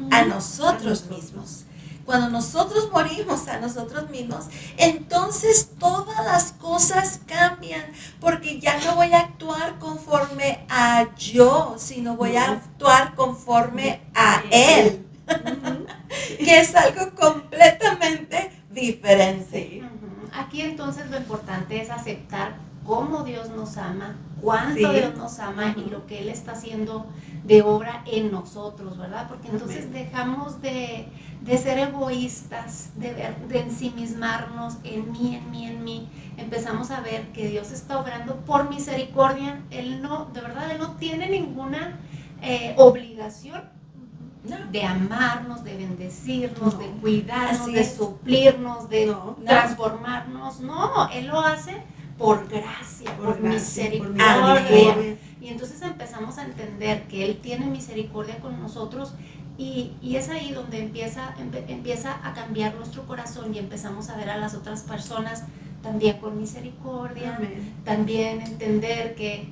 a nosotros mismos. Cuando nosotros morimos a nosotros mismos, entonces todas las cosas cambian, porque ya no voy a actuar conforme a yo, sino voy a actuar conforme a Él, que es algo completamente diferente. Aquí entonces lo importante es aceptar cómo Dios nos ama, cuánto Dios nos ama y lo que Él está haciendo de obra en nosotros, ¿verdad? Porque entonces dejamos de ser egoístas, de ensimismarnos en mí. Empezamos a ver que Dios está obrando por misericordia. Él no tiene ninguna obligación de amarnos, de bendecirnos, de cuidarnos, de suplirnos, de transformarnos. No, Él lo hace por gracia, por misericordia. Y entonces empezamos a entender que Él tiene misericordia con nosotros y es ahí donde empieza a cambiar nuestro corazón y empezamos a ver a las otras personas también con misericordia. También entender que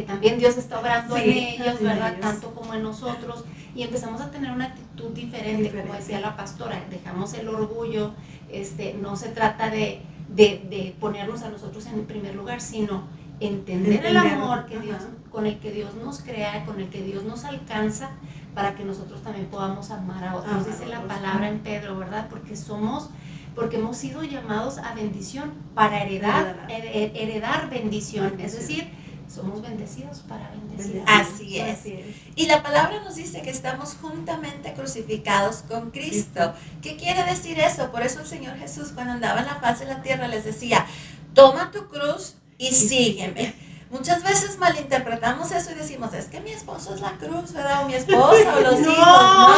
también Dios está obrando en ellos, ¿verdad? Tanto como en nosotros, y empezamos a tener una actitud diferente, como decía la pastora, dejamos el orgullo. No se trata de ponernos a nosotros en primer lugar, sino entender el amor que Dios, con el que Dios nos crea, con el que Dios nos alcanza, para que nosotros también podamos amar a otros. Dice la palabra en Pedro, ¿verdad? Porque hemos sido llamados a bendición para heredar bendición, es decir, somos bendecidos para bendecir. Así es. Y la palabra nos dice que estamos juntamente crucificados con Cristo. ¿Qué quiere decir eso? Por eso el Señor Jesús, cuando andaba en la faz de la tierra, les decía, toma tu cruz y sígueme. Muchas veces malinterpretamos eso y decimos, es que mi esposo es la cruz, ¿verdad? O mi esposa o los hijos. No.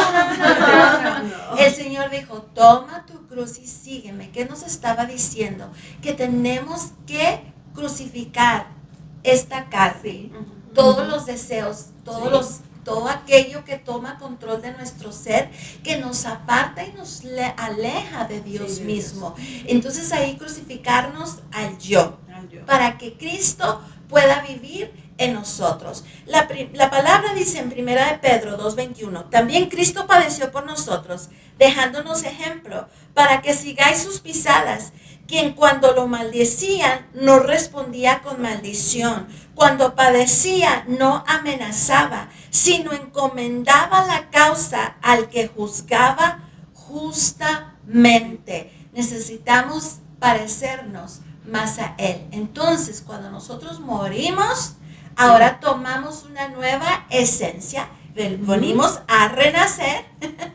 El Señor dijo, toma tu cruz y sígueme. ¿Qué nos estaba diciendo? Que tenemos que crucificar esta carne, todos los deseos, todo aquello que toma control de nuestro ser, que nos aparta y nos aleja de Dios mismo. Entonces ahí crucificarnos al yo, para que Cristo pueda vivir en nosotros. La palabra dice en 1 de Pedro 2:21, también Cristo padeció por nosotros, dejándonos ejemplo, para que sigáis sus pisadas, quien cuando lo maldecían no respondía con maldición, cuando padecía no amenazaba, sino encomendaba la causa al que juzgaba justamente. Necesitamos parecernos más a Él. Entonces, cuando nosotros morimos, ahora tomamos una nueva esencia, venimos a renacer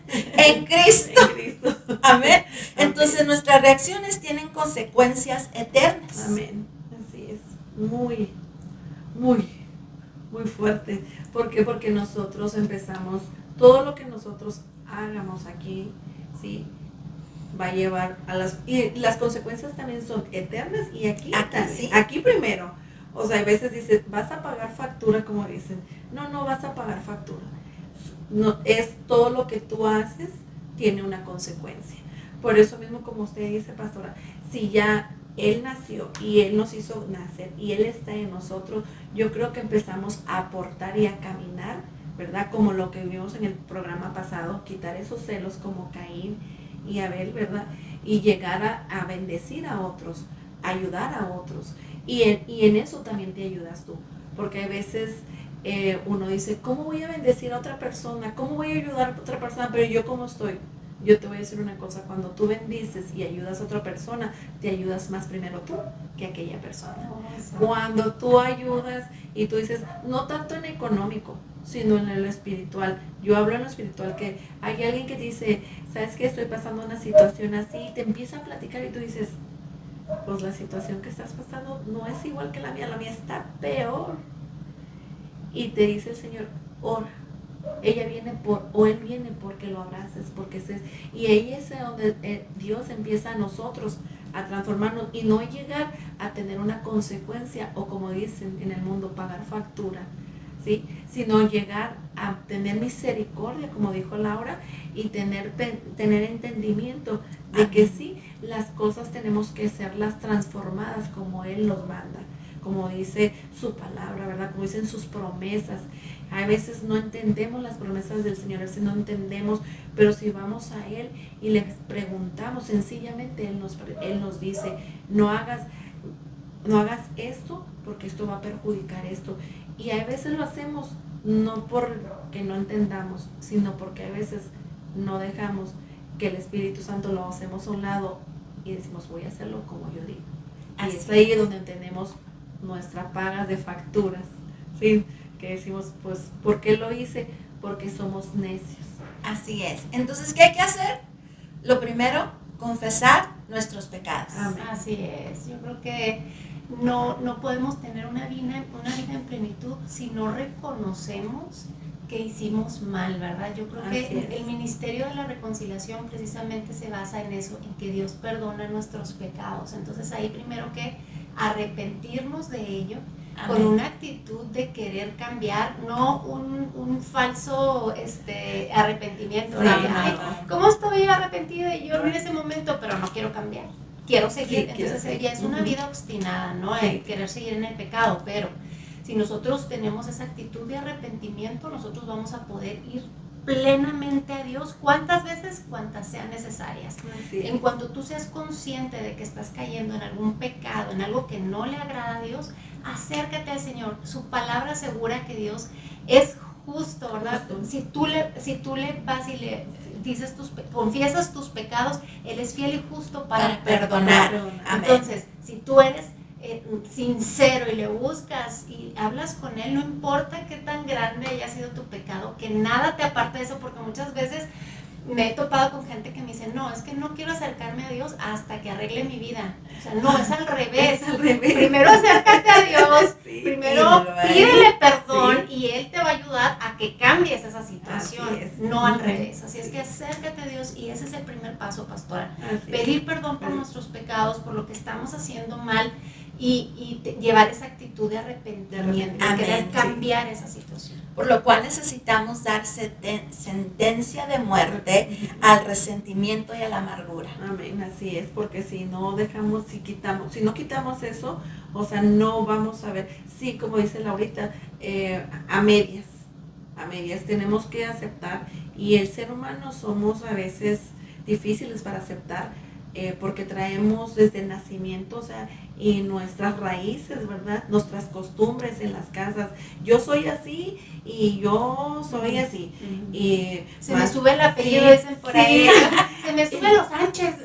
en Cristo. Amén. Entonces nuestras reacciones tienen consecuencias eternas. Amén. Así es. Muy fuerte. ¿Por qué? Porque nosotros empezamos, todo lo que nosotros hagamos aquí, ¿sí?, va a llevar a las consecuencias también son eternas y aquí primero. O sea, a veces dices, vas a pagar factura, como dicen. No vas a pagar factura. No, es todo lo que tú haces tiene una consecuencia. Por eso mismo, como usted dice, pastora, si ya Él nació y Él nos hizo nacer y Él está en nosotros, yo creo que empezamos a aportar y a caminar, ¿verdad? Como lo que vimos en el programa pasado, quitar esos celos como Caín y Abel, ¿verdad? Y llegar a bendecir a otros, ayudar a otros. Y en eso también te ayudas tú. Porque a veces uno dice, ¿cómo voy a bendecir a otra persona? ¿Cómo voy a ayudar a otra persona? Pero yo, ¿cómo estoy? yo te voy a decir una cosa, cuando tú bendices y ayudas a otra persona, te ayudas más primero tú que aquella persona. Cuando tú ayudas y tú dices, no tanto en económico, sino en lo espiritual. Yo hablo en lo espiritual, que hay alguien que te dice, ¿sabes qué? Estoy pasando una situación así, y te empieza a platicar y tú dices, pues la situación que estás pasando no es igual que la mía está peor. Y te dice el Señor, ora. Ella viene o él viene porque lo abraces, porque y ahí es donde Dios empieza a nosotros a transformarnos y no llegar a tener una consecuencia o, como dicen en el mundo, pagar factura, ¿sí? Sino llegar a tener misericordia, como dijo Laura, y tener entendimiento de que sí, las cosas tenemos que serlas transformadas como Él nos manda, como dice su palabra, ¿verdad? Como dicen sus promesas. A veces no entendemos las promesas del Señor, a veces no entendemos, pero si vamos a Él y le preguntamos sencillamente, Él nos dice, no hagas esto porque esto va a perjudicar esto. Y a veces lo hacemos no porque no entendamos, sino porque a veces no dejamos que el Espíritu Santo lo hacemos a un lado y decimos, voy a hacerlo como yo digo. Y es ahí donde entendemos nuestra paga de facturas, ¿sí? Que decimos, pues, ¿por qué lo hice? Porque somos necios. Así es. Entonces, ¿qué hay que hacer? Lo primero, confesar nuestros pecados. Amén. Así es. Yo creo que no podemos tener una vida en plenitud si no reconocemos que hicimos mal, ¿verdad? Yo creo que el ministerio de la reconciliación precisamente se basa en eso, en que Dios perdona nuestros pecados. Entonces ahí primero que arrepentirnos de ello. Amén. Con una actitud de querer cambiar, no un falso arrepentimiento. Sí, Ay, ¿cómo estoy arrepentida? Y yo en ese momento, pero no quiero cambiar. Quiero seguir. Sí, entonces ya es una vida obstinada, ¿no? Sí. El querer seguir en el pecado, pero si nosotros tenemos esa actitud de arrepentimiento, nosotros vamos a poder ir plenamente a Dios, cuantas veces, cuantas sean necesarias. En cuanto tú seas consciente de que estás cayendo en algún pecado, en algo que no le agrada a Dios, acércate al Señor. Su palabra asegura que Dios es justo, ¿verdad? Si tú le vas y le dices confiesas tus pecados, Él es fiel y justo para perdonar. Entonces, si tú eres sincero y le buscas y hablas con Él, no importa qué tan grande haya sido tu pecado, que nada te aparte de eso, porque muchas veces me he topado con gente que me dice, no, es que no quiero acercarme a Dios hasta que arregle mi vida. O sea, no, es al revés. Es al revés. Primero acércate a Dios, sí, primero pídele perdón, sí, y Él te va a ayudar a que cambies esa situación, no al revés. Así es que acércate a Dios y ese es el primer paso, pastora. Pedir perdón por nuestros pecados, por lo que estamos haciendo mal y llevar esa actitud de arrepentimiento, de querer cambiar esa situación. Por lo cual necesitamos dar sentencia de muerte al resentimiento y a la amargura. Amén, así es, porque si no quitamos eso, o sea, no vamos a ver, sí, como dice Laurita, a medias tenemos que aceptar, y el ser humano somos a veces difíciles para aceptar, porque traemos desde el nacimiento, o sea, y nuestras raíces, ¿verdad? Nuestras costumbres en las casas. Yo soy así y yo soy así. Y se me sube el apellido, dicen por ahí. Se me suben los Sánchez.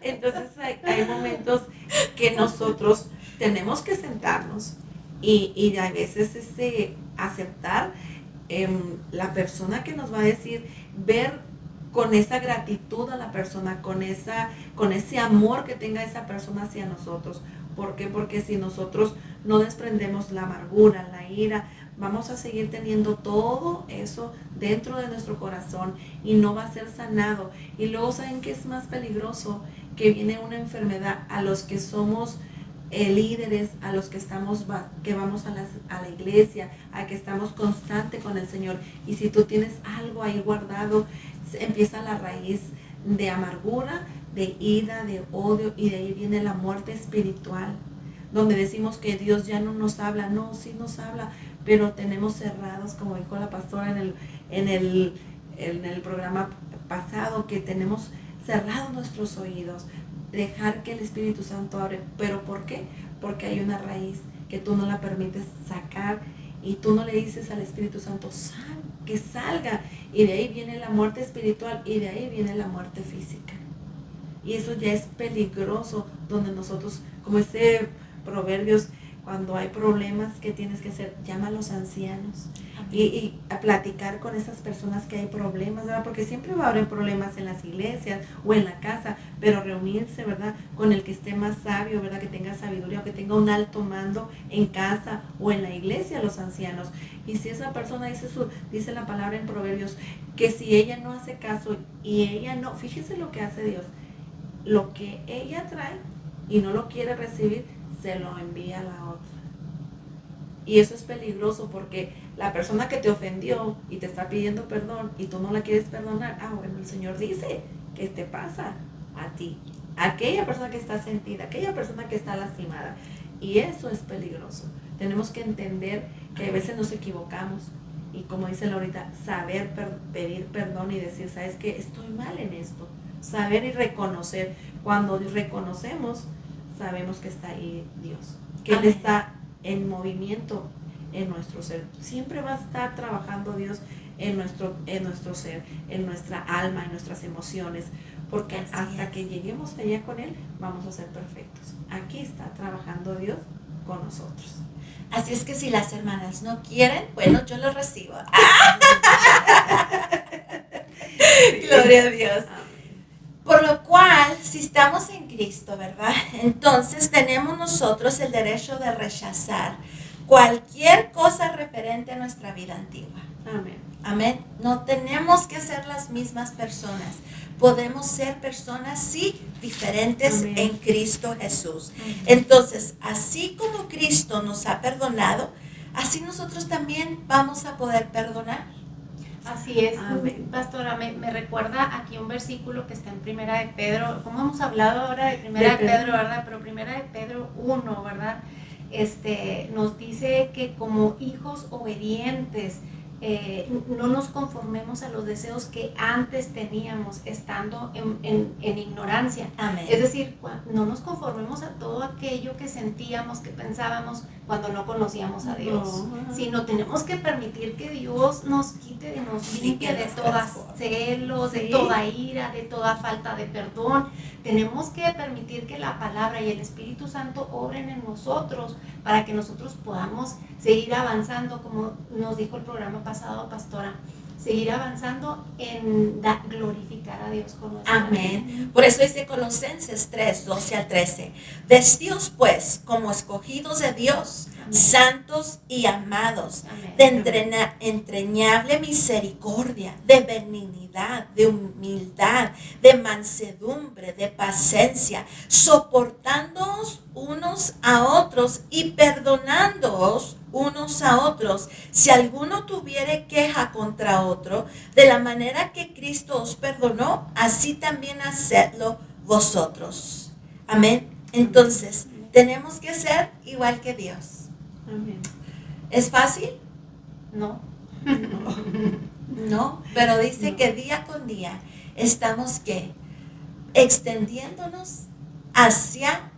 Entonces hay momentos que nosotros tenemos que sentarnos y a veces aceptar la persona que nos va a decir, ver con esa gratitud a la persona, con ese amor que tenga esa persona hacia nosotros. ¿Por qué? Porque si nosotros no desprendemos la amargura, la ira, vamos a seguir teniendo todo eso dentro de nuestro corazón y no va a ser sanado. Y luego, ¿saben qué es más peligroso? Que viene una enfermedad a los que somos líderes, a los que vamos a la iglesia, a que estamos constante con el Señor. Y si tú tienes algo ahí guardado, empieza la raíz de amargura, de ira, de odio, y de ahí viene la muerte espiritual, donde decimos que Dios ya no nos habla. No, sí nos habla, pero tenemos cerrados, como dijo la pastora en el programa pasado, que tenemos cerrados nuestros oídos. Dejar que el Espíritu Santo abre. ¿Pero por qué? Porque hay una raíz que tú no la permites sacar y tú no le dices al Espíritu Santo, que salga. Y de ahí viene la muerte espiritual y de ahí viene la muerte física. Y eso ya es peligroso, donde nosotros, como ese Proverbios, cuando hay problemas, ¿qué tienes que hacer? Llama a los ancianos y a platicar con esas personas que hay problemas, ¿verdad? Porque siempre va a haber problemas en las iglesias o en la casa, pero reunirse, ¿verdad? Con el que esté más sabio, ¿verdad? Que tenga sabiduría o que tenga un alto mando en casa o en la iglesia, los ancianos. Y si esa persona dice la palabra en Proverbios, que si ella no hace caso y ella no, fíjese lo que hace Dios, lo que ella trae y no lo quiere recibir, se lo envía a la otra. Y eso es peligroso porque la persona que te ofendió y te está pidiendo perdón y tú no la quieres perdonar, bueno, el Señor dice, ¿qué te pasa a ti? Aquella persona que está sentida, aquella persona que está lastimada. Y eso es peligroso. Tenemos que entender que a veces nos equivocamos y, como dice Laurita, saber pedir perdón y decir, ¿sabes qué? Estoy mal en esto. Saber y reconocer. Cuando reconocemos, sabemos que está ahí Dios, que Él está en movimiento en nuestro ser. Siempre va a estar trabajando Dios en nuestro ser, en nuestra alma, en nuestras emociones, porque hasta que lleguemos allá con Él, vamos a ser perfectos. Aquí está trabajando Dios con nosotros. Así es que si las hermanas no quieren, bueno, yo lo recibo. Gloria a Dios. Por lo cual, si estamos en Cristo, ¿verdad? Entonces tenemos nosotros el derecho de rechazar cualquier cosa referente a nuestra vida antigua. Amén. Amén. No tenemos que ser las mismas personas. Podemos ser personas, sí, diferentes. Amén. En Cristo Jesús. Amén. Entonces, así como Cristo nos ha perdonado, así nosotros también vamos a poder perdonar. Así es. Amén. Pastora, me recuerda aquí un versículo que está en Primera de Pedro, como hemos hablado ahora de Primera de Pedro, ¿verdad? Pero Primera de Pedro 1, ¿verdad? Nos dice que como hijos obedientes, no nos conformemos a los deseos que antes teníamos estando en ignorancia. Amén. Es decir, no nos conformemos a todo aquello que sentíamos, que pensábamos cuando no conocíamos a Dios, sino tenemos que permitir que Dios nos quite, nos limpie de toda celos, de toda ira, de toda falta de perdón. Tenemos que permitir que la palabra y el Espíritu Santo obren en nosotros para que nosotros podamos seguir avanzando, como nos dijo el programa pasado, Pastora, seguir avanzando en glorificar a Dios con nuestra vida. Amén. Por eso dice Colosenses 3, 12 al 13. Vestíos pues como escogidos de Dios, amén, santos y amados, amén, de entrañable misericordia, de benignidad, de humildad, de mansedumbre, de paciencia, soportándoos unos a otros y perdonándoos unos a otros, si alguno tuviere queja contra otro, de la manera que Cristo os perdonó, así también hacedlo vosotros. Amén. Entonces, tenemos que ser igual que Dios. Amén. ¿Es fácil? No. No, pero dice que día con día estamos ¿qué? Extendiéndonos hacia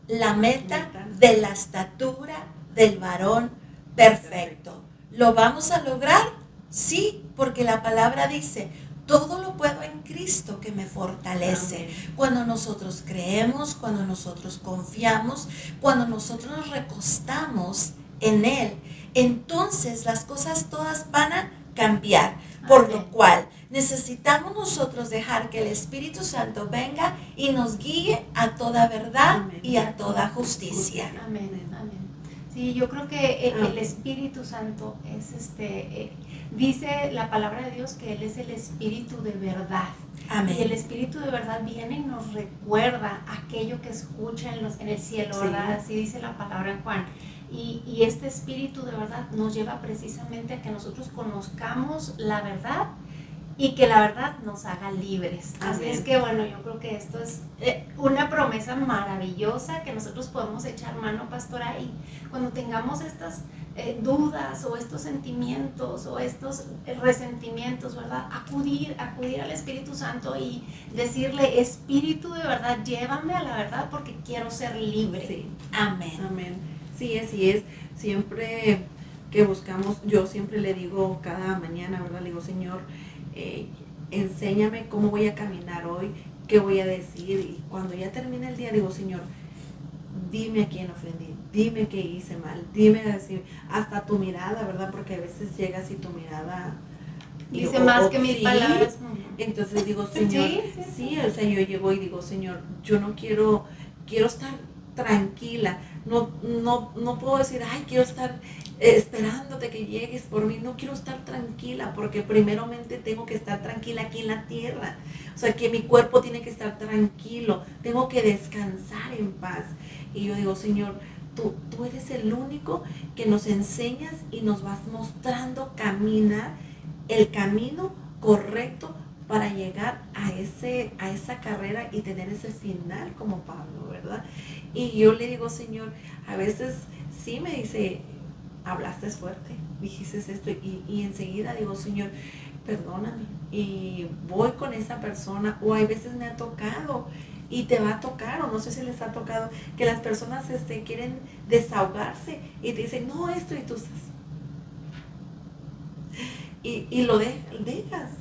la meta de la estatura del varón perfecto. ¿Lo vamos a lograr? Sí, porque la palabra dice, todo lo puedo en Cristo que me fortalece. Amén. Cuando nosotros creemos, cuando nosotros confiamos, cuando nosotros nos recostamos en Él, entonces las cosas todas van a cambiar. Por lo cual necesitamos nosotros dejar que el Espíritu Santo venga y nos guíe a toda verdad. Amén. Y a toda justicia. Amén. Amén. Sí, yo creo que el Espíritu Santo es dice la palabra de Dios que Él es el Espíritu de verdad. Amén. Y el Espíritu de verdad viene y nos recuerda aquello que escucha en el cielo, ¿verdad? Así dice la palabra en Juan. Y este Espíritu de verdad nos lleva precisamente a que nosotros conozcamos la verdad y que la verdad nos haga libres. Amén. Así es que bueno, yo creo que esto es una promesa maravillosa que nosotros podemos echar mano, Pastora, y cuando tengamos estas dudas o estos sentimientos o estos resentimientos, ¿verdad? Acudir al Espíritu Santo y decirle, Espíritu de verdad, llévame a la verdad porque quiero ser libre. Sí. Amén. Amén. Sí, así es. Siempre que buscamos. Yo siempre le digo cada mañana, ¿verdad? Le digo, Señor, enséñame cómo voy a caminar hoy, qué voy a decir. Y cuando ya termine el día, digo, Señor, dime a quién ofendí, dime qué hice mal, dime así, hasta tu mirada, ¿verdad? Porque a veces llegas y tu mirada dice más que mil palabras. Entonces digo, Señor, sí, o sea, yo llego y digo, Señor, yo no quiero estar tranquila, no puedo decir, ay, quiero estar esperándote que llegues por mí, no quiero estar tranquila, porque primeramente tengo que estar tranquila aquí en la tierra, o sea, que mi cuerpo tiene que estar tranquilo, tengo que descansar en paz. Y yo digo, Señor, tú eres el único que nos enseñas y nos vas mostrando caminar el camino correcto para llegar a esa carrera y tener ese final como Pablo, ¿verdad? Y yo le digo, Señor, a veces sí me dice, hablaste fuerte, dijiste esto, y enseguida digo, Señor, perdóname, y voy con esa persona, o hay veces me ha tocado, y te va a tocar, o no sé si les ha tocado, que las personas quieren desahogarse, y te dicen, no, esto, y tú estás, y lo dejas.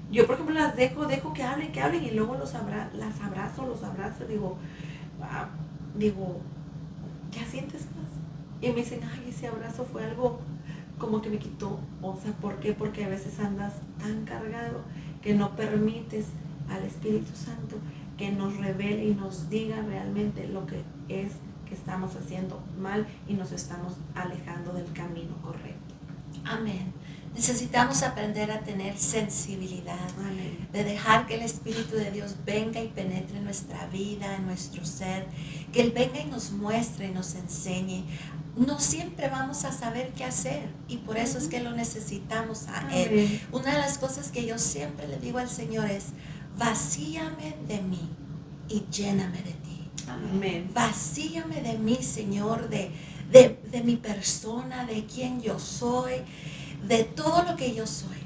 Yo, por ejemplo, las dejo que hablen, y luego las abrazo, digo, ¿qué sientes más? Y me dicen, ay, ese abrazo fue algo como que me quitó. O sea, ¿por qué? Porque a veces andas tan cargado que no permites al Espíritu Santo que nos revele y nos diga realmente lo que es que estamos haciendo mal y nos estamos alejando del camino correcto. Amén. Necesitamos aprender a tener sensibilidad, Amén. De dejar que el Espíritu de Dios venga y penetre en nuestra vida, en nuestro ser, que Él venga y nos muestre y nos enseñe. No siempre vamos a saber qué hacer y por eso es que lo necesitamos a Él. Amén. Una de las cosas que yo siempre le digo al Señor es, vacíame de mí y lléname de ti. Amén. Vacíame de mí, Señor, de mi persona, de quién yo soy, de todo lo que yo soy,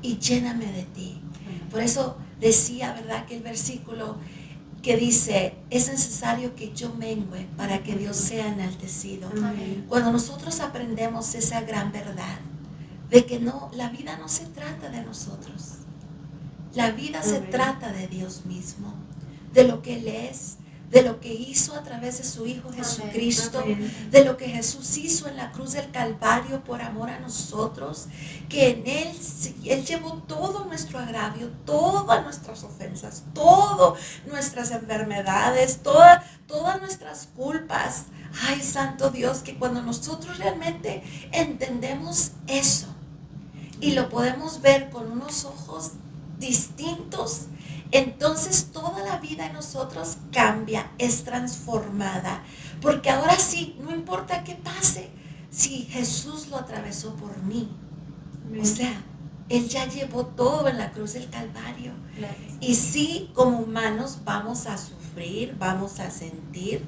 y lléname de ti. Por eso decía, ¿verdad?, que el versículo que dice, es necesario que yo mengüe para que Dios sea enaltecido. Amén. Cuando nosotros aprendemos esa gran verdad de que no, la vida no se trata de nosotros, la vida se trata de Dios mismo, de lo que Él es, de lo que hizo a través de su Hijo Jesucristo, de lo que Jesús hizo en la cruz del Calvario por amor a nosotros, que en Él llevó todo nuestro agravio, todas nuestras ofensas, todas nuestras enfermedades, todas nuestras culpas. Ay, santo Dios, que cuando nosotros realmente entendemos eso y lo podemos ver con unos ojos distintos, entonces toda la vida en nosotros cambia, es transformada, porque ahora sí, no importa qué pase, si Jesús lo atravesó por mí, o sea, Él ya llevó todo en la cruz del Calvario. Y sí, como humanos vamos a sufrir, vamos a sentir,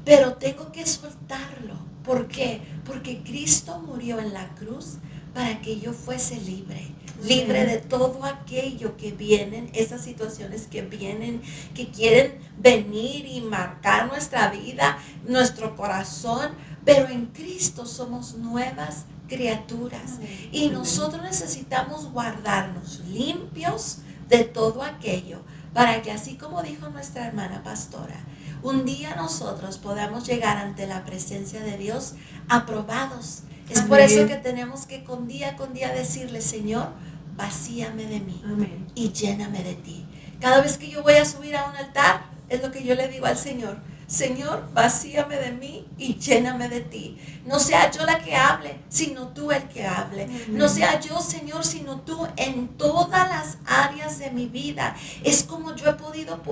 pero tengo que soltarlo. ¿Por qué? Porque Cristo murió en la cruz para que yo fuese libre de todo aquello que vienen, esas situaciones que vienen, que quieren venir y marcar nuestra vida, nuestro corazón, pero en Cristo somos nuevas criaturas. Y nosotros necesitamos guardarnos limpios de todo aquello, para que así como dijo nuestra hermana pastora, un día nosotros podamos llegar ante la presencia de Dios aprobados. Es por eso que tenemos que con día decirle, Señor, vacíame de mí. Amén. Y lléname de ti. Cada vez que yo voy a subir a un altar, es lo que yo le digo al Señor. Señor, vacíame de mí y lléname de ti. No sea yo la que hable, sino tú el que hable. No sea yo, Señor, sino tú en todas las áreas de mi vida. Es como yo he podido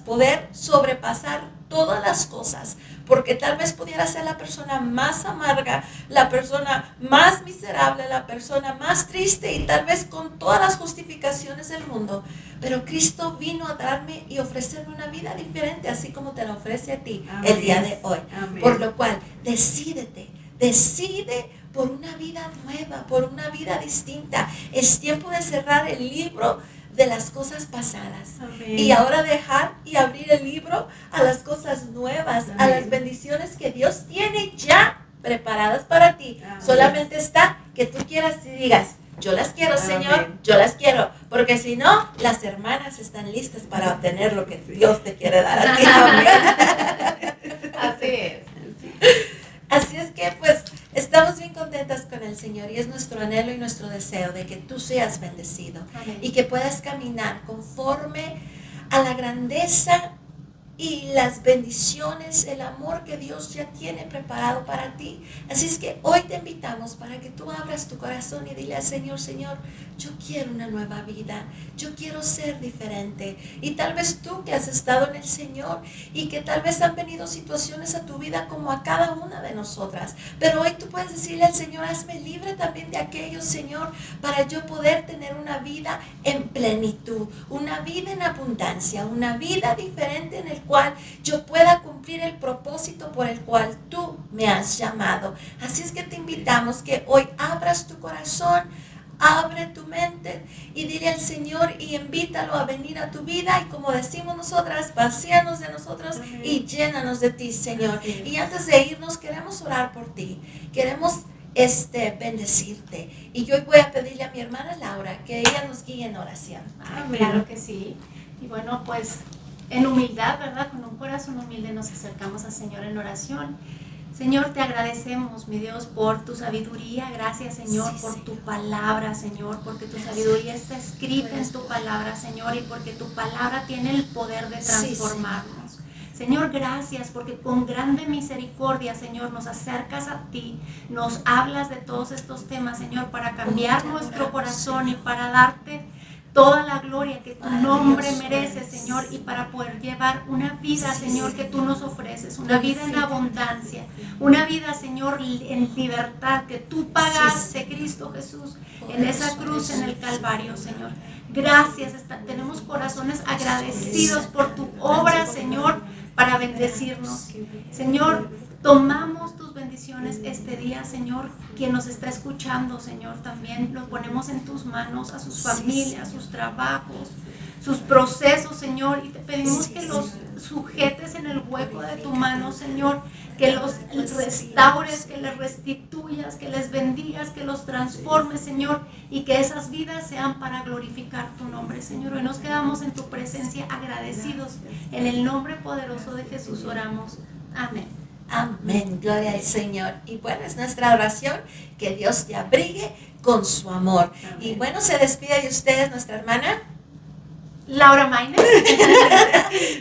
poder sobrepasar todas las cosas, porque tal vez pudiera ser la persona más amarga, la persona más miserable, la persona más triste y tal vez con todas las justificaciones del mundo, pero Cristo vino a darme y ofrecerme una vida diferente, así como te la ofrece a ti. Amén. El día de hoy. Amén. Por lo cual, decide por una vida nueva, por una vida distinta. Es tiempo de cerrar el libro de las cosas pasadas. Amén. Y ahora dejar y abrir el libro a las cosas nuevas. Amén. A las bendiciones que Dios tiene ya preparadas para ti. Amén. Solamente está que tú quieras y digas, yo las quiero, Señor, Amén. yo las quiero. Porque si no, las hermanas están listas para obtener lo que Dios te quiere dar a ti. Así es. Así es que pues estamos bien contentas con el Señor y es nuestro anhelo y nuestro deseo de que tú seas bendecido Amén. y que puedas caminar conforme a la grandeza y las bendiciones, el amor que Dios ya tiene preparado para ti. Así es que hoy te invitamos para que tú abras tu corazón y dile al Señor, Señor, yo quiero una nueva vida, yo quiero ser diferente. Y tal vez tú que has estado en el Señor y que tal vez han venido situaciones a tu vida como a cada una de nosotras, pero hoy tú puedes decirle al Señor, hazme libre también de aquello, Señor, para yo poder tener una vida en plenitud, una vida en abundancia, una vida diferente en el cual yo pueda cumplir el propósito por el cual tú me has llamado. Así es que te invitamos que hoy abras tu corazón, abre tu mente y dile al Señor y invítalo a venir a tu vida y como decimos nosotras, vacíanos de nosotros y llénanos de ti, Señor. Y antes de irnos queremos orar por ti, queremos bendecirte. Y yo hoy voy a pedirle a mi hermana Laura que ella nos guíe en oración. Ay, claro que sí. Y bueno, pues en humildad, ¿verdad? Con un corazón humilde nos acercamos al Señor en oración. Señor, te agradecemos, mi Dios, por tu sabiduría. Gracias, Señor, Sí, por Señor. tu palabra, Señor, porque tu sabiduría está escrita en tu palabra, Señor, y porque tu palabra tiene el poder de Sí, transformarnos. Señor, gracias porque con grande misericordia, Señor, nos acercas a ti, nos hablas de todos estos temas, Señor, para cambiar nuestro corazón y para darte toda la gloria que tu nombre merece, Señor, y para poder llevar una vida, Señor, que tú nos ofreces, una vida en abundancia, una vida, Señor, en libertad, que tú pagaste, Cristo Jesús, en esa cruz, en el Calvario, Señor. Gracias, tenemos corazones agradecidos por tu obra, Señor, para bendecirnos. Señor, tomamos tus bendiciones este día, Señor. Quien nos está escuchando, Señor, también lo ponemos en tus manos, a sus familias, sus trabajos, sus procesos, Señor. Y te pedimos que los sujetes en el hueco de tu mano, Señor. Que los restaures, que les restituyas, que les bendigas, que los transformes, Señor. Y que esas vidas sean para glorificar tu nombre, Señor. Hoy nos quedamos en tu presencia agradecidos. En el nombre poderoso de Jesús oramos. Amén. Amén, gloria al Señor. Y bueno, es nuestra oración, que Dios te abrigue con su amor. Amén. Y bueno, se despide de ustedes nuestra hermana Laura Maines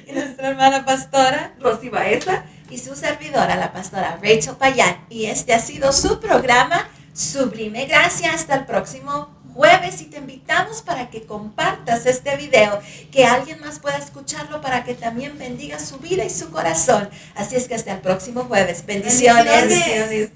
y nuestra hermana pastora Rosy Baeza y su servidora, la pastora Rachel Payán. Y este ha sido su programa Sublime Gracia. Hasta el próximo jueves y te invitamos para que compartas este video, que alguien más pueda escucharlo para que también bendiga su vida y su corazón. Así es que hasta el próximo jueves. Bendiciones. Bendiciones.